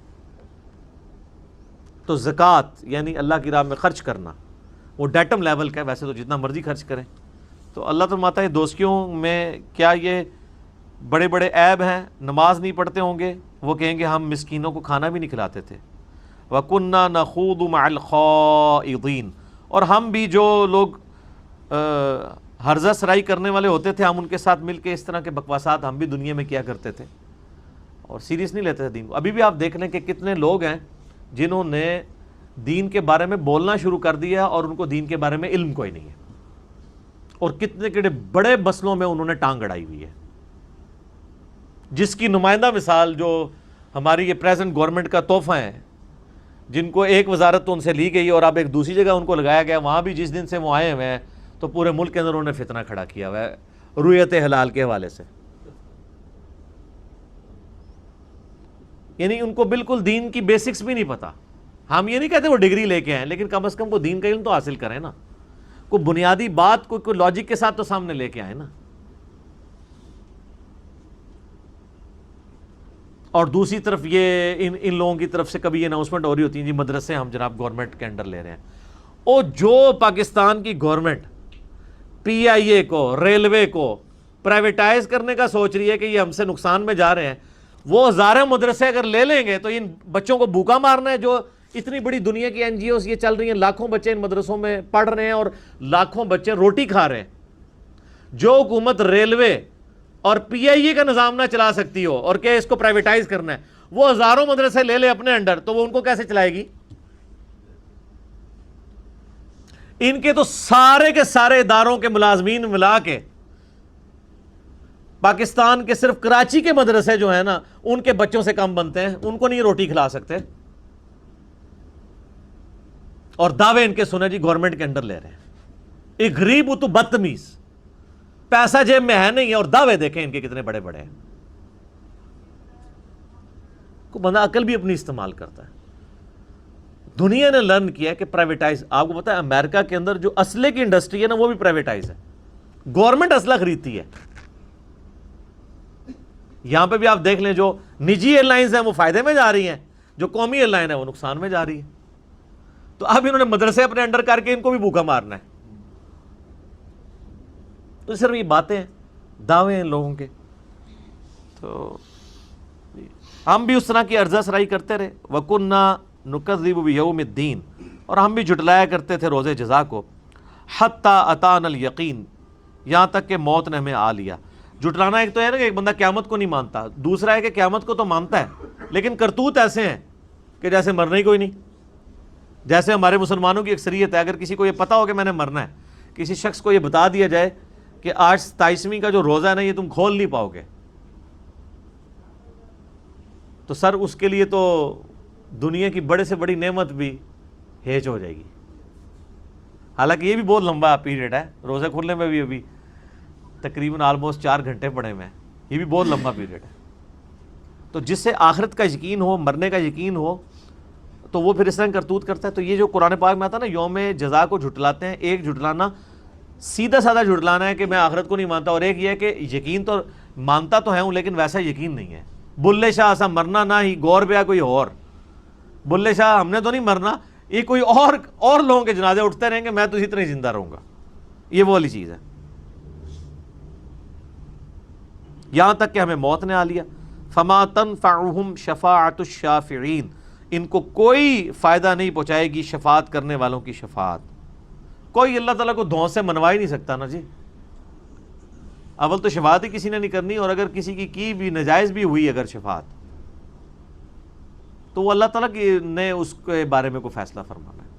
تو زکوٰۃ یعنی اللہ کی راہ میں خرچ کرنا وہ ڈیٹم لیول کا ہے، ویسے تو جتنا مرضی خرچ کریں۔ تو اللہ تو فرماتا ہے دوستیوں میں کیا یہ بڑے بڑے عیب ہیں؟ نماز نہیں پڑھتے ہوں گے، وہ کہیں گے ہم مسکینوں کو کھانا بھی نہیں کھلاتے تھے۔ وَكُنَّا نَخُوضُ مَعَ الْخَائِضِينَ، اور ہم بھی جو لوگ ہرزہ سرائی کرنے والے ہوتے تھے، ہم ان کے ساتھ مل کے اس طرح کے بکواسات ہم بھی دنیا میں کیا کرتے تھے، اور سیریس نہیں لیتے تھے دین کو۔ ابھی بھی آپ دیکھ لیں کہ کتنے لوگ ہیں جنہوں نے دین کے بارے میں بولنا شروع کر دیا اور ان کو دین کے بارے میں علم کوئی نہیں ہے، اور کتنے بڑے مسئلوں میں انہوں نے ٹانگ اڑائی ہوئی ہے، جس کی نمائندہ مثال جو ہماری یہ پریزنٹ گورنمنٹ کا تحفہ ہے، جن کو ایک وزارت تو ان سے لی گئی اور اب ایک دوسری جگہ ان کو لگایا گیا، وہاں بھی جس دن سے وہ آئے ہوئے ہیں تو پورے ملک کے اندر انہوں نے فتنہ کھڑا کیا ہوا ہے رویت حلال کے حوالے سے۔ یعنی ان کو بالکل دین کی بیسکس بھی نہیں پتا۔ ہم یہ نہیں کہتے وہ ڈگری لے کے آئیں، لیکن کم از کم وہ دین کا علم تو حاصل کریں نا، کوئی بنیادی بات کوئی لاجک کے ساتھ تو سامنے لے کے آئیں نا۔ اور دوسری طرف یہ ان لوگوں کی طرف سے کبھی یہ اناؤنسمنٹ ہو رہی ہوتی ہے، جی مدرسے ہم جناب گورنمنٹ کے انڈر لے رہے ہیں، اور جو پاکستان کی گورنمنٹ پی آئی اے کو، ریلوے کو پرائیویٹائز کرنے کا سوچ رہی ہے کہ یہ ہم سے نقصان میں جا رہے ہیں، وہ ہزاروں مدرسے اگر لے لیں گے تو ان بچوں کو بھوکا مارنا ہے۔ جو اتنی بڑی دنیا کی این جی اوز یہ چل رہی ہیں، لاکھوں بچے ان مدرسوں میں پڑھ رہے ہیں اور لاکھوں بچے روٹی کھا رہے ہیں۔ جو حکومت ریلوے اور پی آئی اے کا نظام نہ چلا سکتی ہو اور کہ اس کو پرائیویٹائز کرنا ہے، وہ ہزاروں مدرسے لے لے اپنے انڈر، تو وہ ان کو کیسے چلائے گی؟ ان کے تو سارے کے سارے اداروں کے ملازمین ملا کے پاکستان کے صرف کراچی کے مدرسے جو ہیں نا، ان کے بچوں سے کم بنتے ہیں، ان کو نہیں روٹی کھلا سکتے، اور دعوے ان کے سنے جی گورنمنٹ کے انڈر لے رہے ہیں۔ ایک غریب تو بدتمیز، پیسہ جیب میں ہے نہیں ہے، اور دعوے دیکھیں ان کے کتنے بڑے بڑے ہیں۔ کو بندہ عقل بھی اپنی استعمال کرتا ہے۔ دنیا نے لرن کیا ہے کہ پرائیویٹائز، آپ کو پتا ہے امریکہ کے اندر جو اسلحے کی انڈسٹری ہے نا، وہ بھی پرائیویٹائز ہے، گورنمنٹ اسلحہ خریدتی ہے۔ یہاں پہ بھی آپ دیکھ لیں جو نجی ایئر لائنز ہیں وہ فائدے میں جا رہی ہیں، جو قومی ایئر لائن ہے وہ نقصان میں جا رہی ہے۔ تو اب انہوں نے مدرسے اپنے انڈر کر کے ان کو بھی بھوکا مارنا ہے۔ تو صرف یہ باتیں ہیں، دعوے ہیں لوگوں کے۔ تو ہم بھی اس طرح کی عرضہ سرائی کرتے رہے، وَكُنَّا نُكَذِّبُ بِيَوْمِ الدِّينِ، اور ہم بھی جھٹلایا کرتے تھے روز جزا کو، حَتَّى أَتَانَا الْيَقِينَ، یہاں تک کہ موت نے ہمیں آ لیا۔ جھٹلانا ایک تو ہے نا کہ ایک بندہ قیامت کو نہیں مانتا، دوسرا ہے کہ قیامت کو تو مانتا ہے لیکن کرتوت ایسے ہیں کہ جیسے مرنا ہی کوئی نہیں۔ جیسے ہمارے مسلمانوں کی اکثریت ہے، اگر کسی کو یہ پتا ہو کہ میں نے مرنا ہے، کسی شخص کو یہ بتا دیا جائے کہ آج 27ویں کا جو روزہ ہے نا یہ تم کھول نہیں پاؤ گے، تو سر اس کے لیے تو دنیا کی بڑے سے بڑی نعمت بھی ہیچ ہو جائے گی۔ حالانکہ یہ بھی بہت لمبا پیریڈ ہے، روزے کھولنے میں بھی ابھی تقریباً آلموسٹ 4 گھنٹے پڑے ہوئے ہیں، یہ بھی بہت لمبا پیریڈ ہے۔ تو جس سے آخرت کا یقین ہو، مرنے کا یقین ہو، تو وہ پھر اس طرح کرتوت کرتا ہے۔ تو یہ جو قرآن پاک میں آتا ہے نا، یوم جزا کو جھٹلاتے ہیں، ایک جھٹلانا سیدھا سادہ جھٹلانا ہے کہ میں آخرت کو نہیں مانتا، اور ایک یہ ہے کہ یقین تو مانتا تو ہے ہوں لیکن ویسا یقین نہیں ہے۔ بلے شاہ ایسا مرنا نہ ہی گور پیا کوئی اور، بلے شاہ ہم نے تو نہیں مرنا، یہ کوئی اور لوگوں کے جنازے اٹھتے رہیں گے، میں تو اسی طرح ہی زندہ رہوں گا۔ یہ وہ والی چیز ہے، یہاں تک کہ ہمیں موت نے آ لیا۔ فما تنفعہم شفاعت الشافعین، ان کو کوئی فائدہ نہیں پہنچائے گی شفاعت کرنے والوں کی شفاعت۔ کوئی اللہ تعالیٰ کو دھون سے منوا ہی نہیں سکتا نا جی۔ اول تو شفاعت ہی کسی نے نہیں کرنی، اور اگر کسی کی بھی نجائز بھی ہوئی اگر شفاعت، تو وہ اللہ تعالیٰ نے اس کے بارے میں کوئی فیصلہ فرمانا ہے۔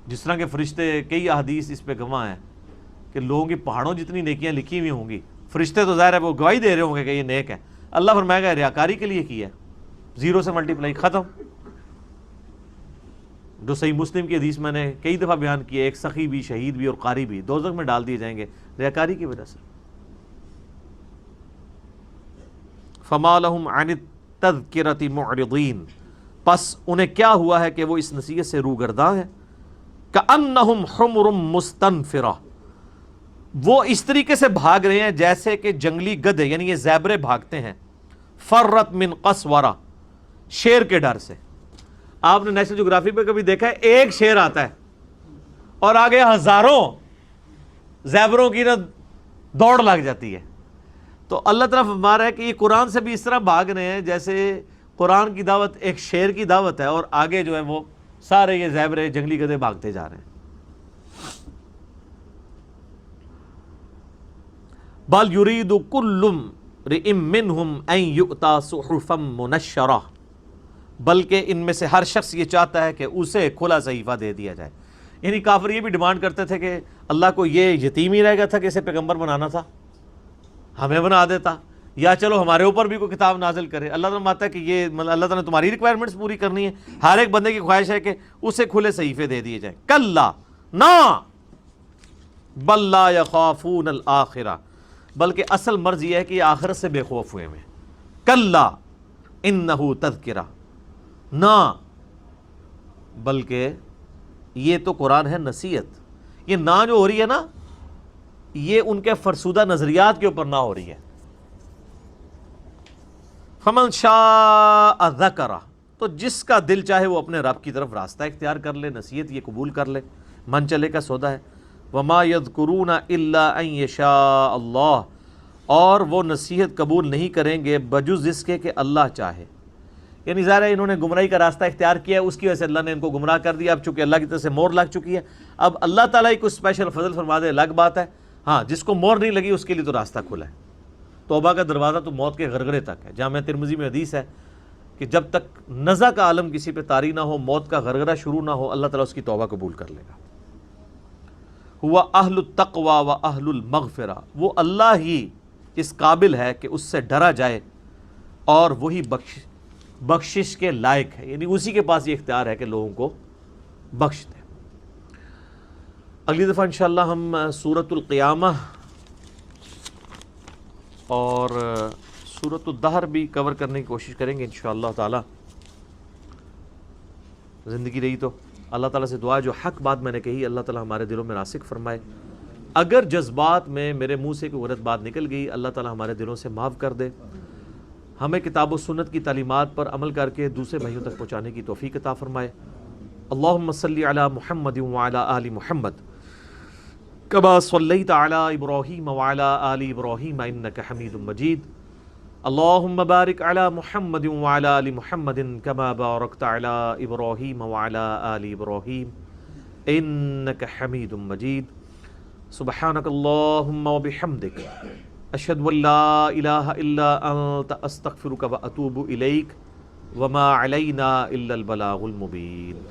جس طرح کے فرشتے، کئی احادیث اس پہ گواہ ہیں کہ لوگوں کی پہاڑوں جتنی نیکیاں لکھی ہوئی ہوں گی، فرشتے تو ظاہر ہے وہ گواہی دے رہے ہوں گے کہ یہ نیک ہے، اللہ فرمائے گا ریاکاری کے لیے کی ہے، 0 سے ملٹیپلائی، ختم۔ جو صحیح مسلم کی حدیث میں نے کئی دفعہ بیان کی ہے، ایک سخی بھی، شہید بھی اور قاری بھی دوزخ میں ڈال دیے جائیں گے ریاکاری کی وجہ سے۔ فما لهم عن التذکرۃ معرضین، پس انہیں کیا ہوا ہے کہ وہ اس نصیحت سے روگرداں ہیں. کأنہم حمر مستنفرہ، وہ اس طریقے سے بھاگ رہے ہیں جیسے کہ جنگلی گدھے، یعنی یہ زیبرے بھاگتے ہیں. فرت من قسورہ، شیر کے ڈر سے. آپ نے نیشنل جغرافی پہ کبھی دیکھا ہے ایک شیر آتا ہے اور آگے ہزاروں زیبروں کی نا دوڑ لگ جاتی ہے. تو اللہ تعالیٰ فرما رہا ہے کہ یہ قرآن سے بھی اس طرح بھاگ رہے ہیں جیسے قرآن کی دعوت ایک شیر کی دعوت ہے اور آگے جو ہے وہ سارے یہ زیبرے جنگلی گدھے بھاگتے جا رہے ہیں. بل یرید کل امرئ منہم ان یؤتی صحفا منشرہ، بلکہ ان میں سے ہر شخص یہ چاہتا ہے کہ اسے کھلا صحیفہ دے دیا جائے. یعنی کافر یہ بھی ڈیمانڈ کرتے تھے کہ اللہ کو یہ یتیم ہی رہ گیا تھا کہ اسے پیغمبر بنانا تھا، ہمیں بنا دیتا، یا چلو ہمارے اوپر بھی کوئی کتاب نازل کرے. اللہ تعالیٰ مانتا ہے کہ یہ اللہ تعالیٰ نے تمہاری ریکوائرمنٹس پوری کرنی ہے، ہر ایک بندے کی خواہش ہے کہ اسے کھلے صحیفے دے دیے جائیں. کلا، نہ، بل لا یخافون الآخرہ، بلکہ اصل مرض یہ ہے کہ یہ آخرت سے بے خوف ہوئے ہیں. کلا انہ تذکرہ، نہ، بلکہ یہ تو قرآن ہے نصیحت. یہ نہ جو ہو رہی ہے نا، یہ ان کے فرسودہ نظریات کے اوپر نہ ہو رہی ہے. فمن شاء ذکرہ، تو جس کا دل چاہے وہ اپنے رب کی طرف راستہ اختیار کر لے، نصیحت یہ قبول کر لے، من چلے کا سودا ہے. وما یذکرون الا ان یشاء اللہ، اور وہ نصیحت قبول نہیں کریں گے بجز اس کے کہ اللہ چاہے. یعنی ظاہر ہے انہوں نے گمراہی کا راستہ اختیار کیا ہے، اس کی وجہ سے اللہ نے ان کو گمراہ کر دیا. اب چونکہ اللہ کی طرف سے مور لگ چکی ہے، اب اللہ تعالیٰ ہی کوئی اسپیشل فضل فرما دے الگ بات ہے. ہاں، جس کو مور نہیں لگی اس کے لیے تو راستہ کھلا ہے. توبہ کا دروازہ تو موت کے غرغرے تک ہے. جامعہ ترمذی میں حدیث ہے کہ جب تک نزع کا عالم کسی پہ طاری نہ ہو، موت کا غرغرہ شروع نہ ہو، اللہ تعالیٰ اس کی توبہ قبول کر لے گا. ہوا اہل التقوی و اہل المغفرہ، وہ اللہ ہی اس قابل ہے کہ اس سے ڈرا جائے اور وہی بخشش کے لائق ہے. یعنی اسی کے پاس یہ اختیار ہے کہ لوگوں کو بخش دے. اگلی دفعہ انشاءاللہ ہم سورۃ القیامہ اور سورۃ الدہر بھی کور کرنے کی کوشش کریں گے انشاءاللہ تعالی. زندگی رہی تو اللہ تعالیٰ سے دعا، جو حق بات میں نے کہی اللہ تعالیٰ ہمارے دلوں میں راسخ فرمائے. اگر جذبات میں میرے منہ سے کوئی غلط بات نکل گئی، اللہ تعالیٰ ہمارے دلوں سے معاف کر دے. ہمیں کتاب و سنت کی تعلیمات پر عمل کر کے دوسرے بھائیوں تک پہنچانے کی توفیق عطا فرمائے. اللہم صلی علی محمد وعلی آل محمد کما صلیت علی ابراہیم وعلی آل ابراہیم انک حمید مجید. اللہم بارک علی محمد وعلی آل محمد کما بارکت علی ابراہیم وعلی آل ابراہیم انک حمید مجید. سبحانک اللہم وبحمدک، اشہد ان لا الہ الا انت، استغفرک واتوب الیک، وما علینا الا البلاغ المبین.